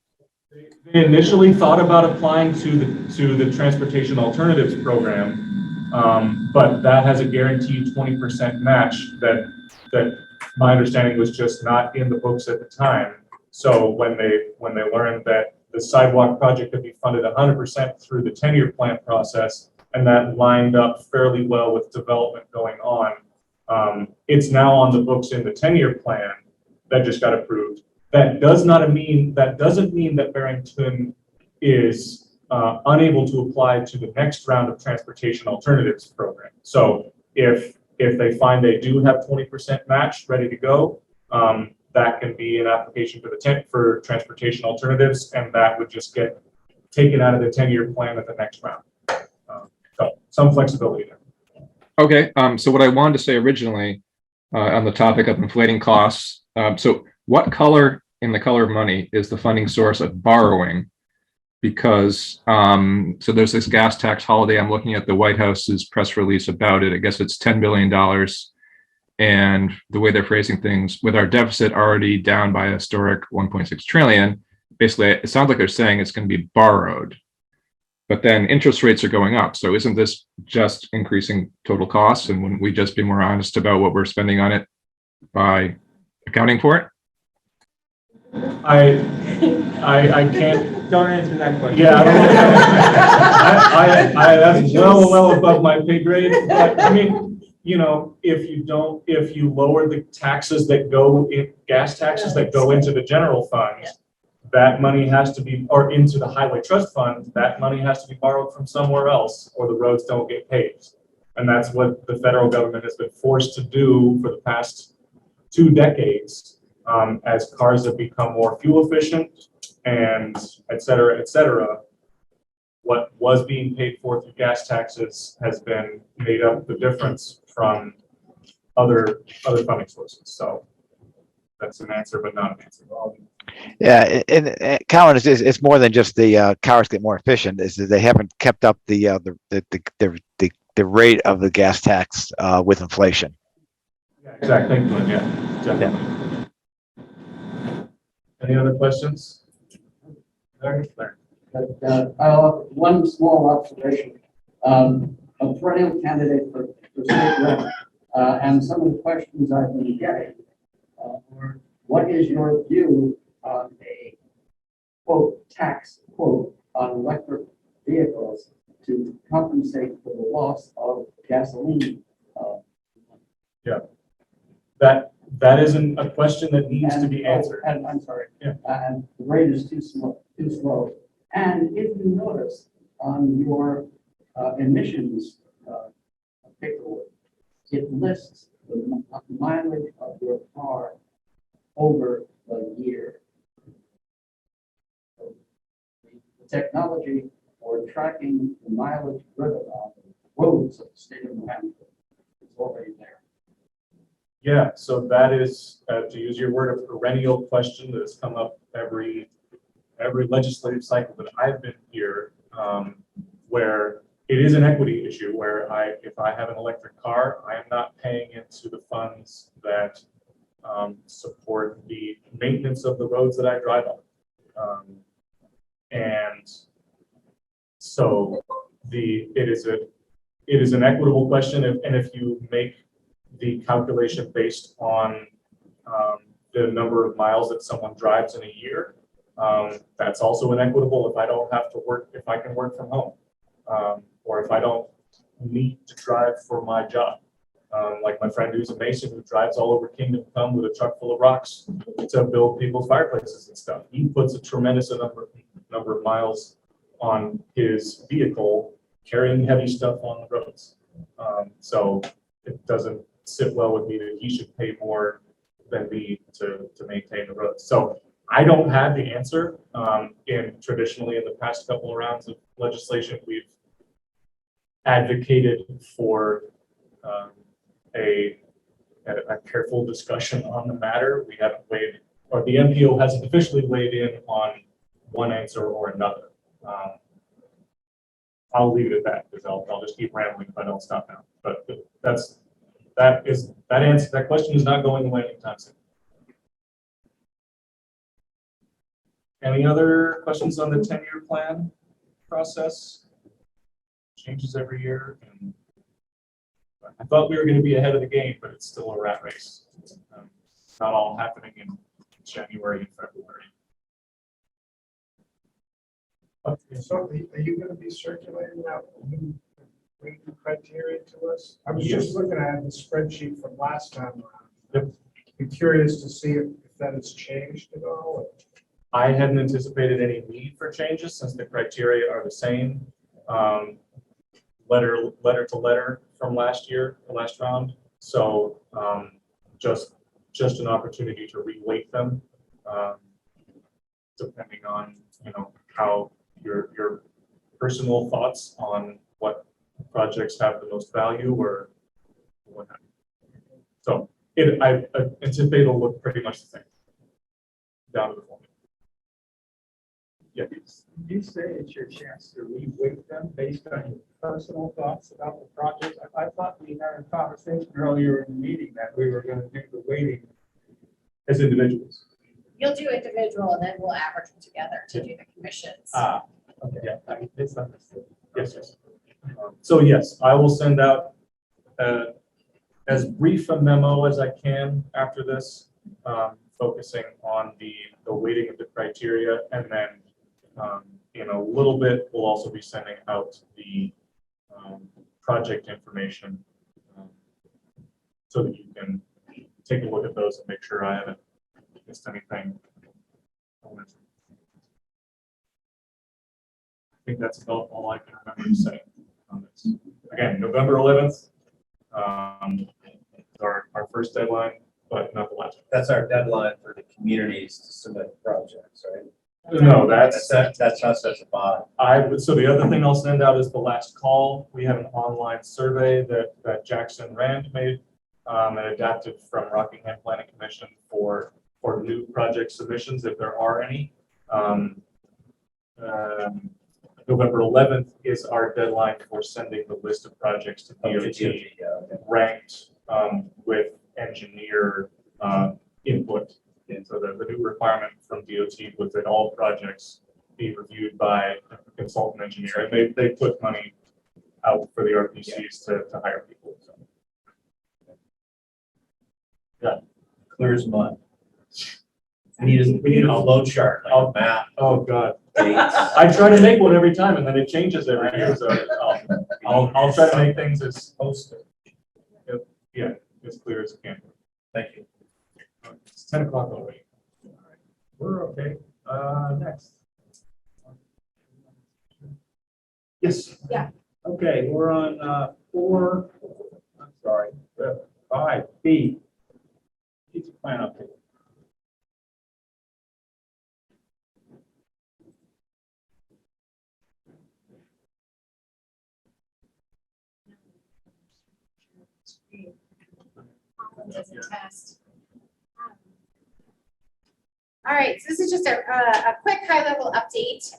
they initially thought about applying to the Transportation Alternatives Program, But that has a guaranteed 20% match that my understanding was just not in the books at the time. So when they learned that the sidewalk project could be funded 100% through the 10-year plan process, and that lined up fairly well with development going on, it's now on the books in the 10-year plan that just got approved. That doesn't mean that Barrington is unable to apply to the next round of transportation alternatives program. So if they find they do have 20% match ready to go, that can be an application for transportation alternatives, and that would just get taken out of the 10-year plan at the next round. So some flexibility there. Okay, so what I wanted to say originally on the topic of inflating costs, so what color in the color of money is the funding source of borrowing? Because so there's this gas tax holiday. I'm looking at the White House's press release about it. I guess it's $10 billion. And the way they're phrasing things, with our deficit already down by a historic 1.6 trillion, basically it sounds like they're saying it's going to be borrowed. But then interest rates are going up. So isn't this just increasing total costs? And wouldn't we just be more honest about what we're spending on it by accounting for it? I can't. Don't answer that question. Yeah, that's well above my pay grade. But I mean, you know, if you lower the taxes that go in, gas taxes that go into the general fund, that money has to be, or into the highway trust fund, that money has to be borrowed from somewhere else, or the roads don't get paved. And that's what the federal government has been forced to do for the past 2 decades. As cars have become more fuel efficient and et cetera, what was being paid for through gas taxes has been made up the difference from other funding sources. So that's an answer, but not an answer. Yeah, and Colin, it's more than just the cars get more efficient. Is that they haven't kept up the rate of the gas tax with inflation. Yeah, exactly. Yeah, definitely. Yeah. Any other questions? One small observation. A perennial candidate for state rep, and some of the questions I've been getting were, what is your view on a quote tax quote on electric vehicles to compensate for the loss of gasoline? Yeah, that isn't a question that needs to be answered. And I'm sorry. Yeah. And the rate is too slow. And if you notice on your emissions paperwork, it lists the mileage of your car over the year. So the technology for tracking the mileage driven on the roads of the state of New Hampshire is already there. Yeah, so that is, to use your word, a perennial question that has come up every legislative cycle that I've been here, where it is an equity issue, where if I have an electric car, I am not paying into the funds that support the maintenance of the roads that I drive on. And so it is an equitable question, and if you make the calculation based on the number of miles that someone drives in a year, that's also inequitable. If I don't have to work, if I can work from home, or if I don't need to drive for my job, like my friend who's a mason who drives all over Kingdom Come with a truck full of rocks to build people's fireplaces and stuff. He puts a tremendous number of miles on his vehicle carrying heavy stuff on the roads. So it doesn't sit well with me that he should pay more than me to maintain the roads. So I don't have the answer. Traditionally in the past couple of rounds of legislation, we've advocated for a careful discussion on the matter. We haven't weighed, or the MPO hasn't officially weighed in on one answer or another. I'll leave it at that because I'll just keep rambling if I don't stop now. But that question is not going away anytime soon. Any other questions on the 10-year plan process? Changes every year. And I thought we were going to be ahead of the game, but it's still a rat race. Not all happening in January and February. So are you gonna be circulating that new rating criteria to us? I was Yes. just looking at the spreadsheet from last time around. Yep. Be curious to see if that has changed at all. I hadn't anticipated any need for changes since the criteria are the same. Letter to letter from last year, the last round. So just an opportunity to reweight them, depending on, how your personal thoughts on what projects have the most value or what have you. So I anticipate it'll look pretty much the same down to the formula. Yeah. Did you say it's your chance to re-weight them based on your personal thoughts about the project? I thought we had a conversation earlier in the meeting that we were going to do the weighting As individuals. You'll do individual and then we'll average them together to do the commissions. Okay. Yeah. I misunderstood. Yes. So yes, I will send out as brief a memo as I can after this, focusing on the weighting of the criteria, and then in a little bit, we'll also be sending out the project information so that you can take a look at those and make sure I haven't missed anything. I think that's about all I can remember to say on this. Again, November 11th, our first deadline, but not the last. That's our deadline for the communities to submit projects, right? No, that's That's us as a body. so the other thing I'll send out is the last call. We have an online survey that Jackson Rand made and adapted from Rockingham Planning Commission for new project submissions, if there are any. November 11th is our deadline for sending the list of projects to DOT, ranked with engineer input. And so the new requirement from DOT was that all projects be reviewed by a consultant engineer, and they put money out for the RPCs to hire people. So. Yeah, Clear as mud. We need a flow chart, like a map. Oh God. Dates. I try to make one every time, and then it changes every year. So I'll try to make things as posted. Yeah, as clear as I can. Thank you. It's 10 o'clock already. We're okay. Next. Yes. Yeah. Okay, we're on 5B. Strategic plan update. As a test. All right, so this is just a quick high-level update.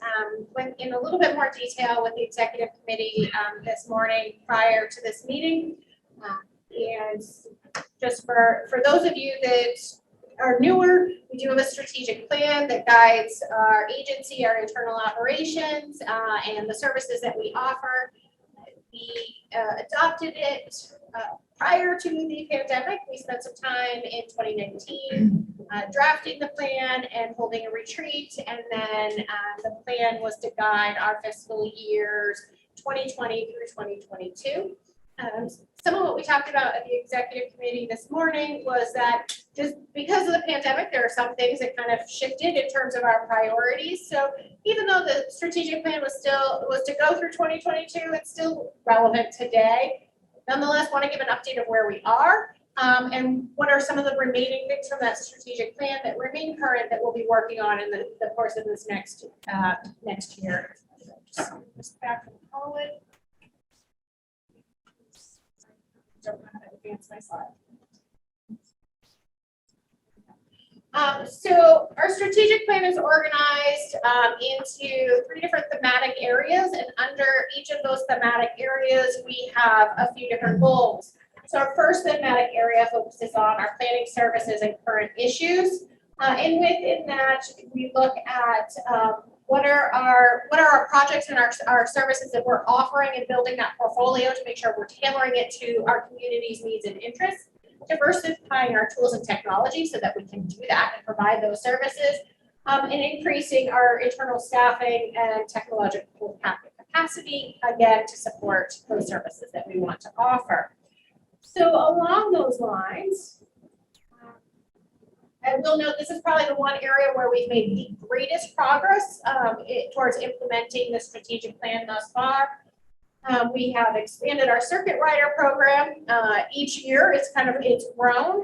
Went in a little bit more detail with the executive committee this morning prior to this meeting. And just for those of you that are newer, we do have a strategic plan that guides our agency, our internal operations, and the services that we offer. We adopted it prior to the pandemic. We spent some time in 2019 drafting the plan and holding a retreat, and then the plan was to guide our fiscal years 2020 through 2022. Some of what we talked about at the executive committee this morning was that just because of the pandemic, there are some things that kind of shifted in terms of our priorities. So even though the strategic plan was to go through 2022, it's still relevant today. Nonetheless, want to give an update of where we are and what are some of the remaining things from that strategic plan that remain current that we'll be working on in the course of this next year. Just back from Hollywood. Don't know how to advance my slide. So our strategic plan is organized into 3 different thematic areas, and under each of those thematic areas, we have a few different goals. So our first thematic area focuses on our planning services and current issues. And within that, we look at what are our projects and our services that we're offering and building that portfolio to make sure we're tailoring it to our community's needs and interests, diversifying our tools and technology so that we can do that and provide those services, and increasing our internal staffing and technological capacity, again, to support those services that we want to offer. So along those lines, I will note this is probably the one area where we've made the greatest progress towards implementing the strategic plan thus far. We have expanded our circuit rider program. Each year it's grown.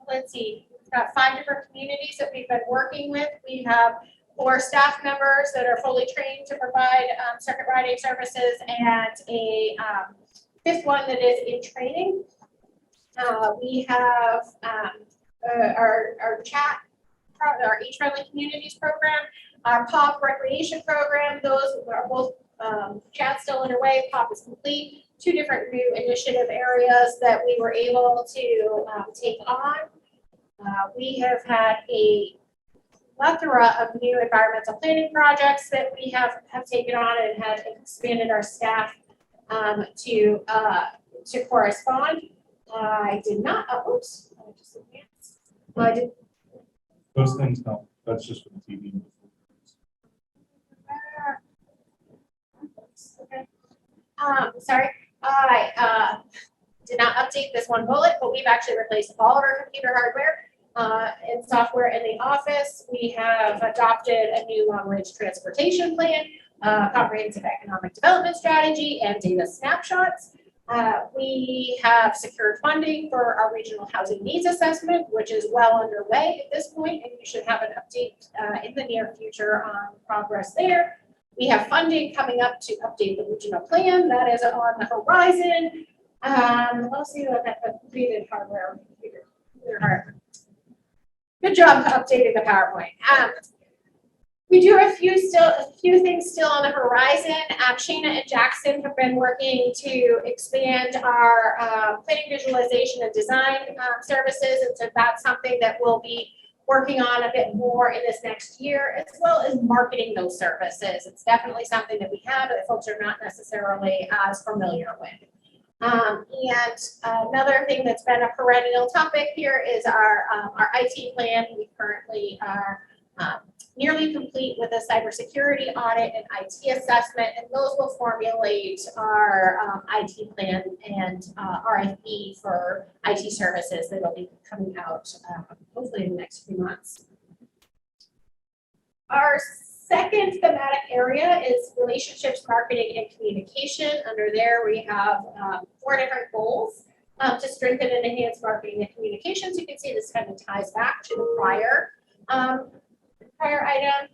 Let's see, we've got 5 different communities that we've been working with. We have 4 staff members that are fully trained to provide circuit riding services, and a 5th one that is in training. We have our chat, our Each Friendly Communities program, our POP recreation program. Those are both chat's still underway. POP is complete. 2 different new initiative areas that we were able to take on. We have had a plethora of new environmental planning projects that we have taken on and had expanded our staff to correspond. I did not. Oops. I did. Those things don't, that's just for the TV. Okay. Sorry, I did not update this one bullet, but we've actually replaced all of our computer hardware and software in the office. We have adopted a new long-range transportation plan, comprehensive economic development strategy, and data snapshots. We have secured funding for our regional housing needs assessment, which is well underway at this point, and we should have an update in the near future on progress there. We have funding coming up to update the regional plan that is on the horizon. Let's see what that completed hardware. Computer hardware. Good job updating the PowerPoint. We do have a few things still on the horizon. Shana and Jackson have been working to expand our planning, visualization, and design services, and so that's something that we'll be working on a bit more in this next year, as well as marketing those services. It's definitely something that we have that folks are not necessarily as familiar with. And another thing that's been a perennial topic here is our IT plan. We currently are nearly complete with a cybersecurity audit and IT assessment, and those will formulate our IT plan and RFP for IT services that will be coming out hopefully in the next few months. Our second thematic area is relationships, marketing, and communication. Under there, we have 4 different goals to strengthen and enhance marketing and communications. You can see this kind of ties back to the prior item.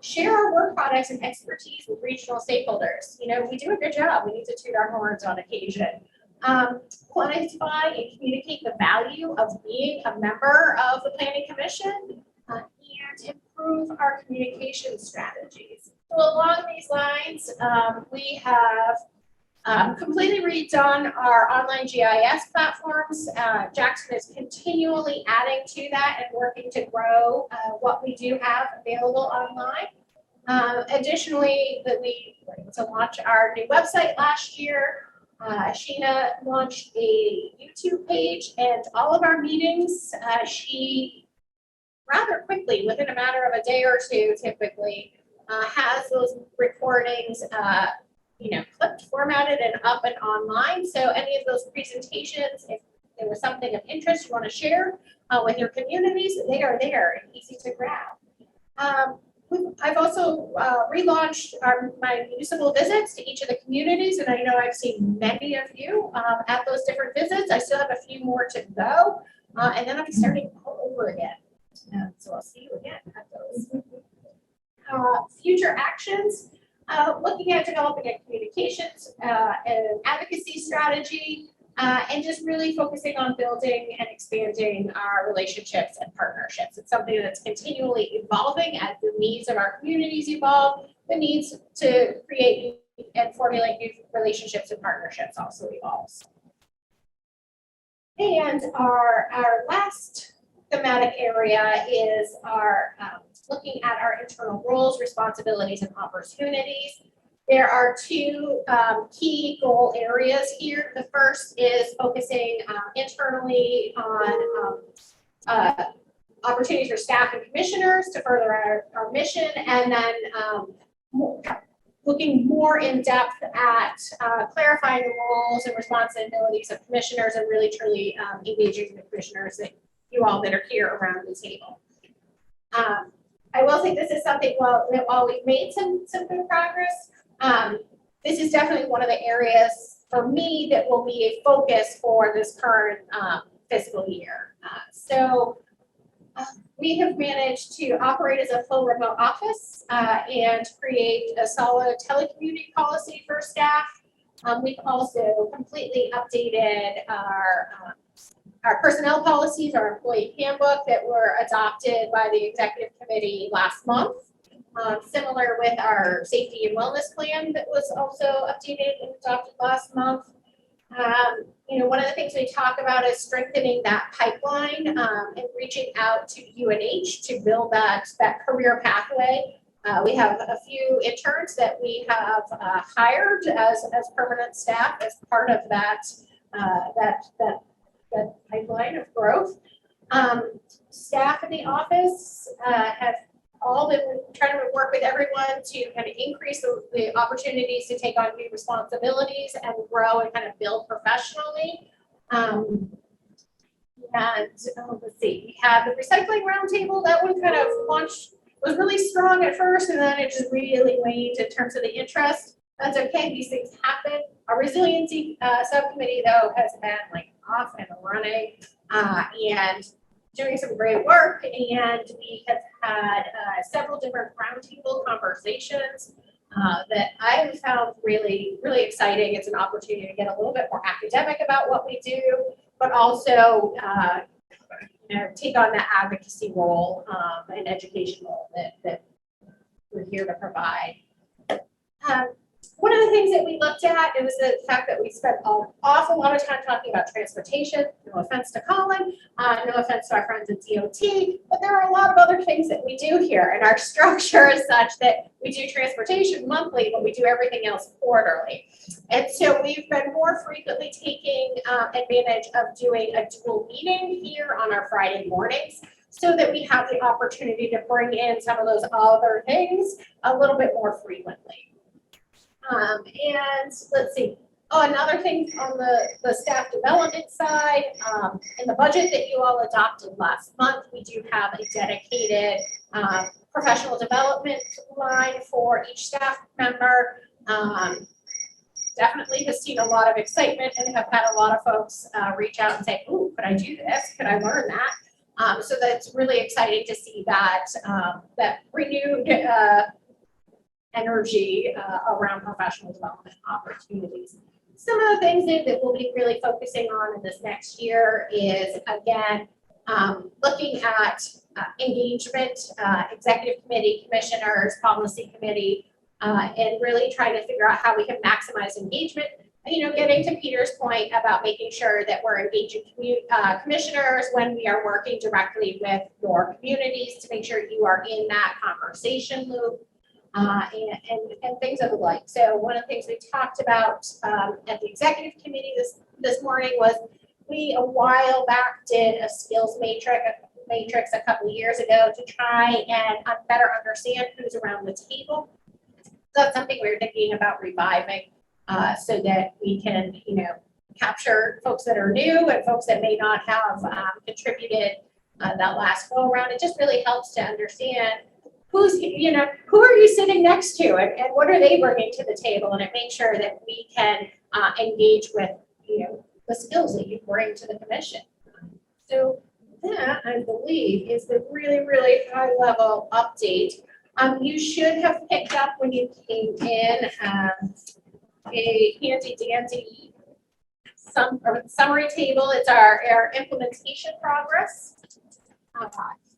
Share our work products and expertise with regional stakeholders. You know, we do a good job. We need to toot our horns on occasion. Quantify and communicate the value of being a member of the Planning Commission, and improve our communication strategies. So along these lines, we have completely redone our online GIS platforms. Jackson is continually adding to that and working to grow what we do have available online. Additionally, we were able to launch our new website last year. Sheena launched a YouTube page, and all of our meetings, she rather quickly, within a matter of a day or two, typically, has those recordings clipped, formatted, and up and online. So any of those presentations, if there was something of interest you want to share with your communities, they are there and easy to grab. I've also relaunched my municipal visits to each of the communities, and I know I've seen many of you at those different visits. I still have a few more to go, and then I'm starting all over again. So I'll see you again at those. Future actions. Looking at developing a communications and advocacy strategy, and just really focusing on building and expanding our relationships and partnerships. It's something that's continually evolving as the needs of our communities evolve. The needs to create and formulate new relationships and partnerships also evolves. And our last thematic area is our looking at our internal roles, responsibilities, and opportunities. There are two key goal areas here. The first is focusing internally on opportunities for staff and commissioners to further our mission, and then looking more in depth at clarifying the roles and responsibilities of commissioners and really truly engaging the commissioners that you all that are here around the table. I will say this is something, while we've made some good progress, this is definitely one of the areas for me that will be a focus for this current fiscal year. We have managed to operate as a full remote office and create a solid telecommuting policy for staff. We've also completely updated our personnel policies, our employee handbook that were adopted by the executive committee last month. Similar with our safety and wellness plan that was also updated and adopted last month. One of the things we talk about is strengthening that pipeline and reaching out to UNH to build that career pathway. We have a few interns that we have hired as permanent staff as part of that pipeline of growth. Staff in the office have all been trying to work with everyone to kind of increase the opportunities to take on new responsibilities and grow and kind of build professionally. Let's see, we have the recycling roundtable. That one kind of launched, was really strong at first, and then it just really waned in terms of the interest. That's okay, these things happen. Our resiliency subcommittee, though, has been like off and running and doing some great work, and we have had several different roundtable conversations that I have found really, really exciting. It's an opportunity to get a little bit more academic about what we do, but also take on that advocacy role and education role that we're here to provide. One of the things that we looked at was the fact that we spent an awful lot of time talking about transportation. No offense to Colin, no offense to our friends at DOT, but there are a lot of other things that we do here, and our structure is such that we do transportation monthly, but we do everything else quarterly. And so we've been more frequently taking advantage of doing a dual meeting here on our Friday mornings, so that we have the opportunity to bring in some of those other things a little bit more frequently. And let's see. Oh, another thing on the staff development side, in the budget that you all adopted last month, we do have a dedicated professional development line for each staff member. Definitely has seen a lot of excitement and have had a lot of folks reach out and say, "Ooh, could I do this? Could I learn that?" So that's really exciting to see that that renewed energy around professional development opportunities. Some of the things that we'll be really focusing on in this next year is, again, looking at engagement, executive committee, commissioners, policy committee, and really trying to figure out how we can maximize engagement. Getting to Peter's point about making sure that we're engaging commissioners when we are working directly with your communities to make sure you are in that conversation loop. And things of the like. So one of the things we talked about at the executive committee this morning was we a while back did a skills matrix a couple of years ago to try and better understand who's around the table. So that's something we're thinking about reviving so that we can capture folks that are new and folks that may not have contributed that last go around. It just really helps to understand who are you sitting next to and what are they bringing to the table, and it makes sure that we can engage with the skills that you bring to the commission. So that, I believe, is the really, really high level update. You should have picked up when you came in a handy dandy summary table. It's our implementation progress.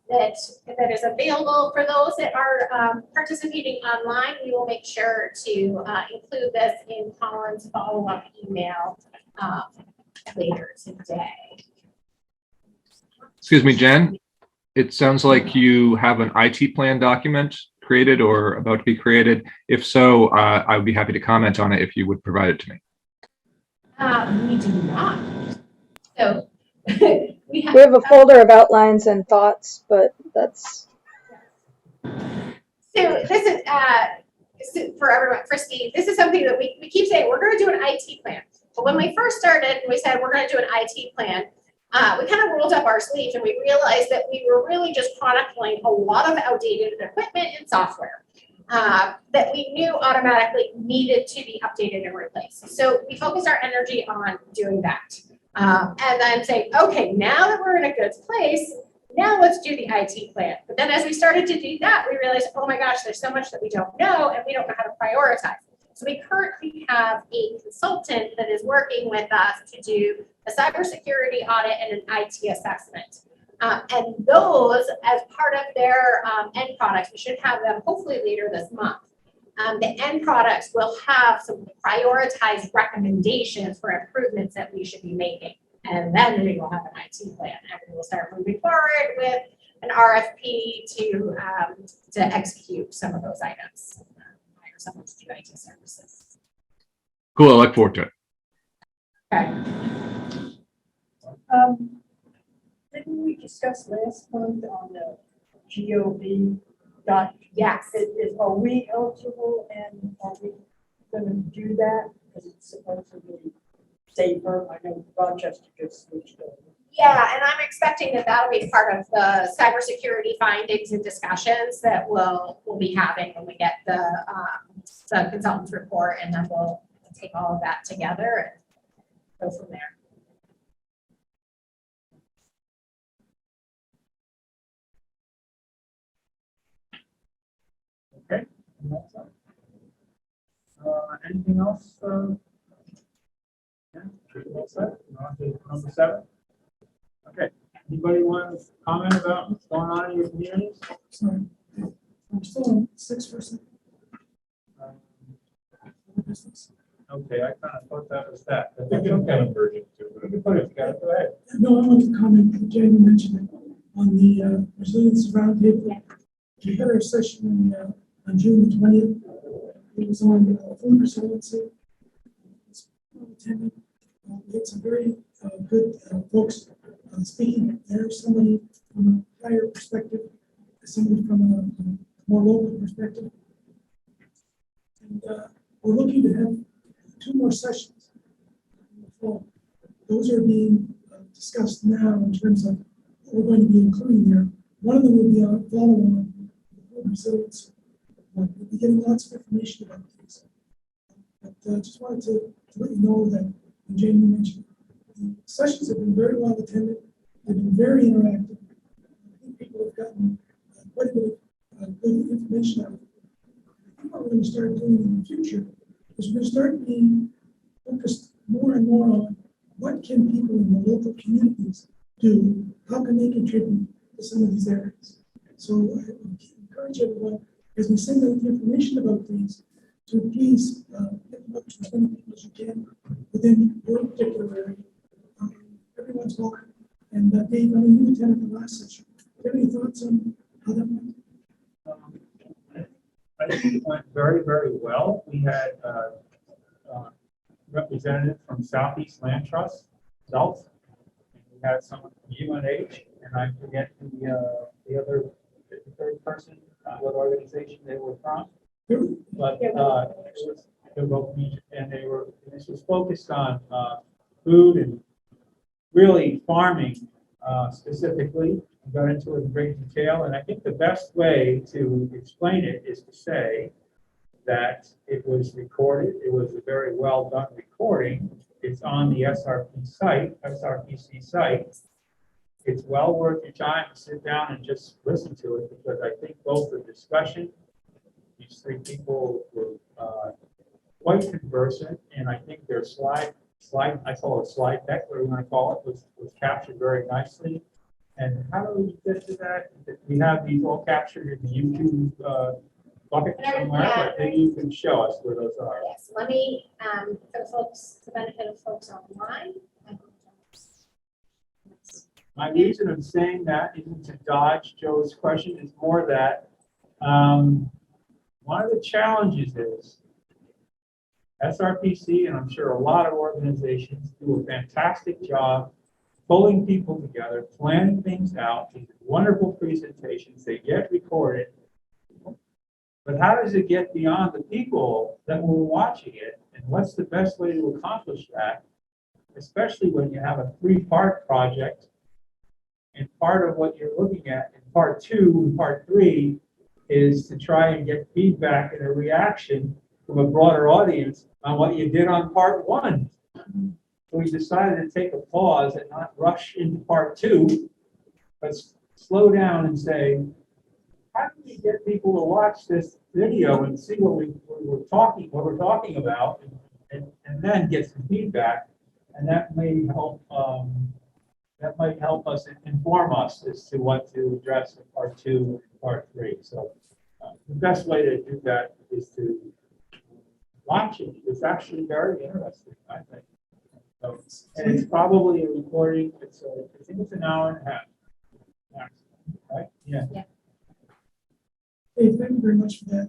That is available for those that are participating online. We will make sure to include this in Colin's follow-up email later today. Excuse me, Jen. it sounds like you have an IT plan document created or about to be created. If so, I would be happy to comment on it if you would provide it to me. We do not. So we We have a folder of outlines and thoughts, but that's. So this is, for everyone, for Steve, this is something that we keep saying, we're gonna do an IT plan. But when we first started, we said, we're gonna do an IT plan. We kind of rolled up our sleeves and we realized that we were really just chronicling a lot of outdated equipment and software that we knew automatically needed to be updated and replaced. So we focused our energy on doing that. And then saying, okay, now that we're in a good place, now let's do the IT plan. But then as we started to do that, we realized, oh my gosh, there's so much that we don't know and we don't know how to prioritize. So we currently have a consultant that is working with us to do a cybersecurity audit and an IT assessment. And those, as part of their end products, we should have them hopefully later this month. The end products will have some prioritized recommendations for improvements that we should be making. And then we will have an IT plan and we will start moving forward with an RFP to execute some of those items. Hire someone to do IT services. Cool. I look forward to it. Okay. Didn't we discuss last month on the GOV dot? Yes. Are we eligible and are we going to do that? Because it's supposed to be safer. I know Rochester just switched over. Yeah, and I'm expecting that that'll be part of the cybersecurity findings and discussions that we'll be having when we get the consultant's report, and then we'll take all of that together and go from there. Okay. Anything else? Yeah, all set. We're on to number 7. Okay. Anybody want to comment about what's going on in your communities? Sorry. I'm still on 6%. Okay, I kind of thought that was that. I think it's kind of urgent too. We can put it together. Go ahead. No, I wanted to comment, Jamie mentioned it, on the Resilience Roundtable. We had our session on June the 20th. It was on food resiliency. It's well attended. We had some very good folks speaking. There's somebody from a higher perspective, somebody from a more local perspective. And we're looking to have 2 more sessions in the fall. Those are being discussed now in terms of what we're going to be including there. One of them will be a follow-on resilience. We'll be getting lots of information about these. But just wanted to let you know that, and Jamie mentioned, the sessions have been very well attended. They've been very interactive. I think people have gotten quite a bit of good information out of it. I think what we're going to start doing in the future is we're going to start being focused more and more on what can people in the local communities do, how can they contribute to some of these areas. So I encourage everyone, as we send out the information about these, to please get them up to as many people as you can within your particular area. Everyone's welcome. And Dave, I mean, you attended the last session. Do you have any thoughts on how that went? I think it went very, very well. We had representative from Southeast Land Trust, South. We had someone from UNH, and I forget the other, the third person, what organization they were from. But it was, they were both, and they were, this was focused on food and really farming specifically. We got into it in great detail, and I think the best way to explain it is to say that it was recorded. It was a very well done recording. It's on the SRPC site. It's well worth your time to sit down and just listen to it, because I think both the discussion, these 3 people were quite conversant, and I think their slide, I call it slide deck, whatever you want to call it, was captured very nicely. And how do we get to that? We have these all captured in the YouTube bucket somewhere, but maybe you can show us where those are. Yes, let me, for the folks, the benefit of folks online. My reason of saying that isn't to dodge Joe's question, it's more that one of the challenges is SRPC, and I'm sure a lot of organizations do a fantastic job pulling people together, planning things out, these wonderful presentations, they get recorded. But how does it get beyond the people that were watching it? And what's the best way to accomplish that? Especially when you have a 3-part project. And part of what you're looking at in part 2 and part 3 is to try and get feedback and a reaction from a broader audience on what you did on part 1. So we decided to take a pause and not rush into part 2, but slow down and say, how do we get people to watch this video and see what we're talking about, and then get some feedback, and that may help. That might help us inform us as to what to address in part 2 and part 3. So the best way to do that is to watch it. It's actually very interesting, I think. So, and it's probably a recording. I think it's an hour and a half. Maximum, right? Yeah. Hey, thank you very much for that.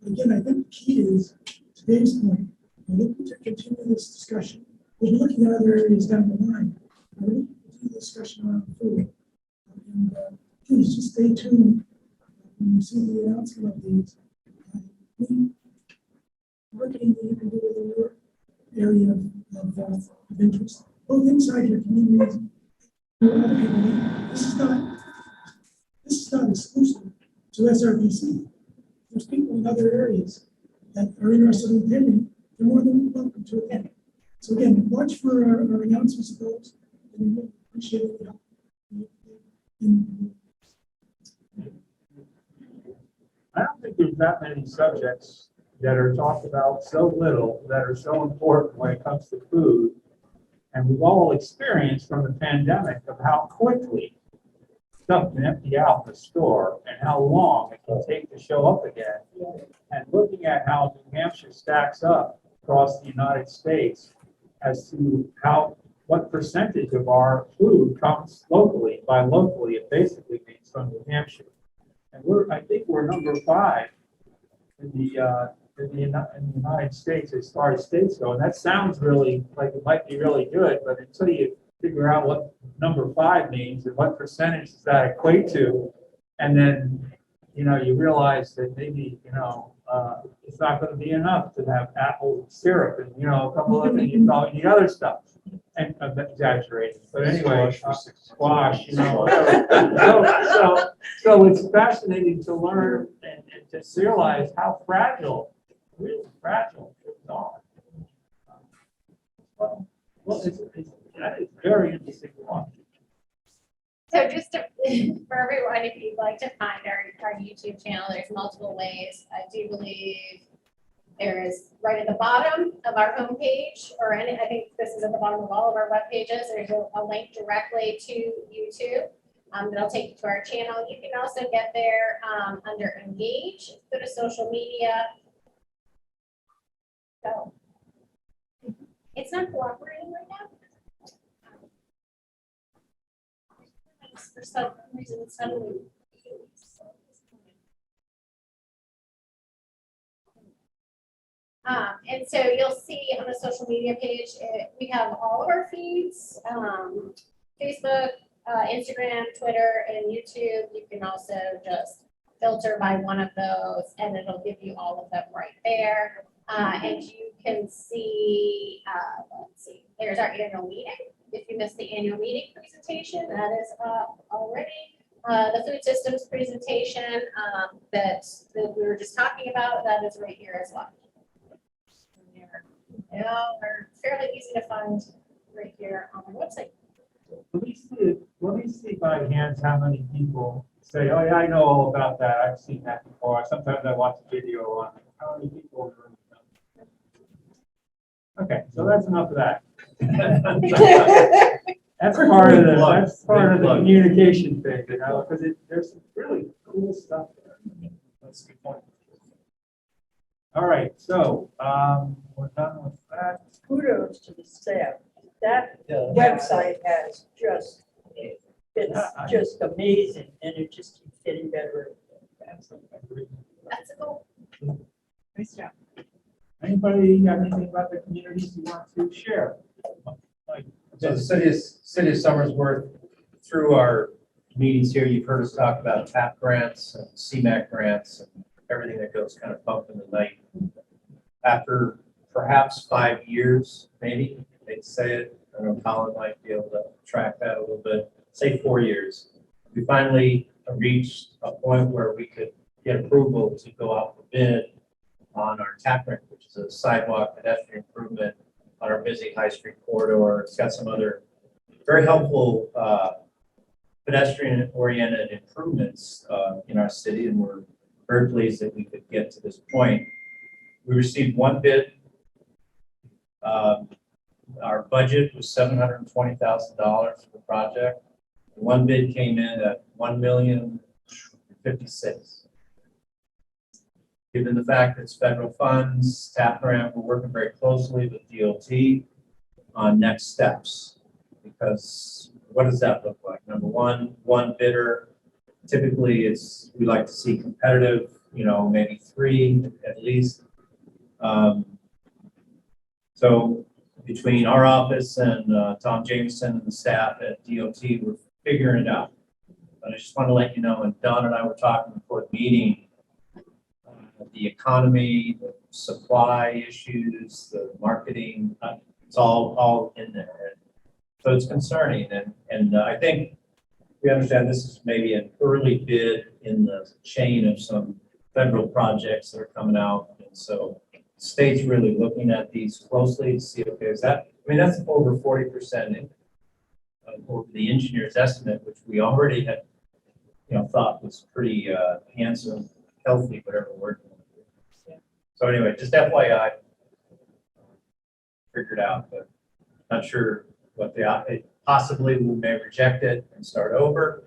Again, I think the key is today's point. We're looking to continue this discussion. We're looking at other areas down the line. We're looking to continue the discussion around food. And please just stay tuned when you see the announcement of these. Marketing that you can do within your area of interest, both inside your communities and other people. This is not exclusive to SRPC. There's people in other areas that are interested in attending. They're more than welcome to attend. So again, watch for our announcements of those, and we appreciate it. I don't think there's that many subjects that are talked about so little that are so important when it comes to food. And we've all experienced from the pandemic of how quickly stuff can empty out the store and how long it can take to show up again. And looking at how New Hampshire stacks up across the United States as to what percentage of our food comes locally. By locally, it basically means from New Hampshire. And I think we're number 5 in the United States as far as states go. And that sounds really like it might be really good, but until you figure out what number 5 means and what percentage does that equate to, and then you realize that maybe it's not going to be enough to have apple syrup and a couple of things. You probably need other stuff. And I'm exaggerating, but anyway, squash, So it's fascinating to learn and to realize how fragile, really fragile things are. Well, that is very interesting to watch. So just for everyone, if you'd like to find our YouTube channel, there's multiple ways. I do believe there is right at the bottom of our homepage, I think this is at the bottom of all of our web pages. There's a link directly to YouTube that'll take you to our channel. You can also get there under Engage. Go to social media. So it's not cooperating right now. For some reason, it's suddenly. And so you'll see on the social media page, we have all of our feeds, Facebook, Instagram, Twitter, and YouTube. You can also just filter by one of those and it'll give you all of them right there. And you can see, let's see, there's our annual meeting. If you missed the annual meeting presentation, that is up already. The food systems presentation that we were just talking about, that is right here as well. They're fairly easy to find right here on our website. Let me see by hands how many people say, oh yeah, I know all about that. I've seen that before. Sometimes I watch a video on it. How many people are in it? Okay, so that's enough of that. That's part of the communication thing, because there's some really cool stuff there. That's a good point. All right, so we're done with that. Kudos to the staff. That website has just It's just amazing, and it just keeps getting better. That's a goal. Nice job. Anybody have anything about the communities you want to share? So the city of Somersworth, through our meetings here, you've heard us talk about TAP grants and CMAQ grants and everything that goes kind of bump in the night. After perhaps 5 years, maybe, they'd say it, I don't know, Colin might be able to track that a little bit, say 4 years. We finally reached a point where we could get approval to go out for bid on our TAP grant, which is a sidewalk pedestrian improvement on our busy High Street corridor. It's got some other very helpful pedestrian-oriented improvements in our city, and we're very pleased that we could get to this point. We received one bid. Our budget was $720,000 for the project. One bid came in at $1,056,000. Given the fact that it's federal funds, TAP grant, we're working very closely with DOT on next steps. Because what does that look like? Number one bidder. Typically, we like to see competitive, maybe 3 at least. So between our office and Tom Jameson and the staff at DOT, we're figuring it out. But I just want to let you know, and Don and I were talking before the meeting, the economy, the supply issues, the marketing, it's all in there. So it's concerning, and I think we understand this is maybe an early bid in the chain of some federal projects that are coming out. And so the state's really looking at these closely to see, okay, that's over 40% over the engineer's estimate, which we already had, thought was pretty handsome, healthy, whatever word. So anyway, just FYI, figured out, but not sure what possibly we may reject it and start over,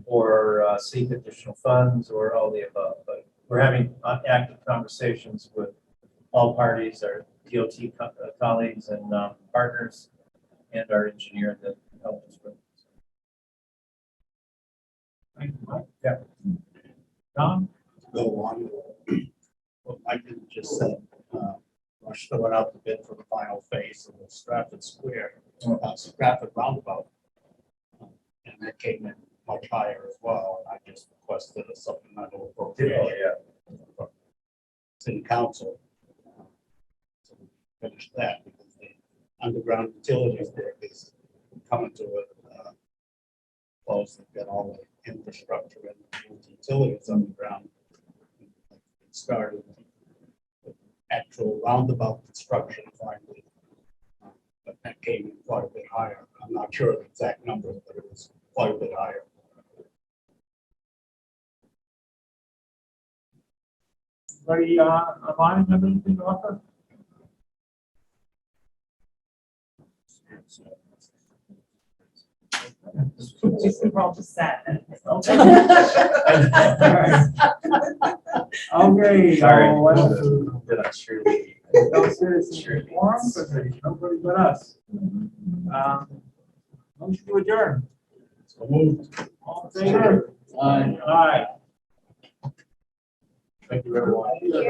or seek additional funds, or all the above. But we're having active conversations with all parties, our DOT colleagues and partners, and our engineer that helped us with it. Thank you, Mike. Yeah. Don? Go on. What Mike just said, we're throwing out the bid for the final phase of the Strafford Square, Strafford Roundabout. And that came in much higher as well. And I just requested a supplemental appropriation from City Council. So we finished that because the underground utilities work is coming to a close. They've got all the infrastructure and the utilities underground. Started the actual roundabout construction finally, but that came in quite a bit higher. I'm not sure the exact number, but it was quite a bit higher. Anybody online have anything to offer? We're all just sad. Okay. Sorry. Did I surely? No citizens forum, but there's nobody but us. Motion to adjourn. So moved. All in favor? Aye. Thank you, everyone. Thank you.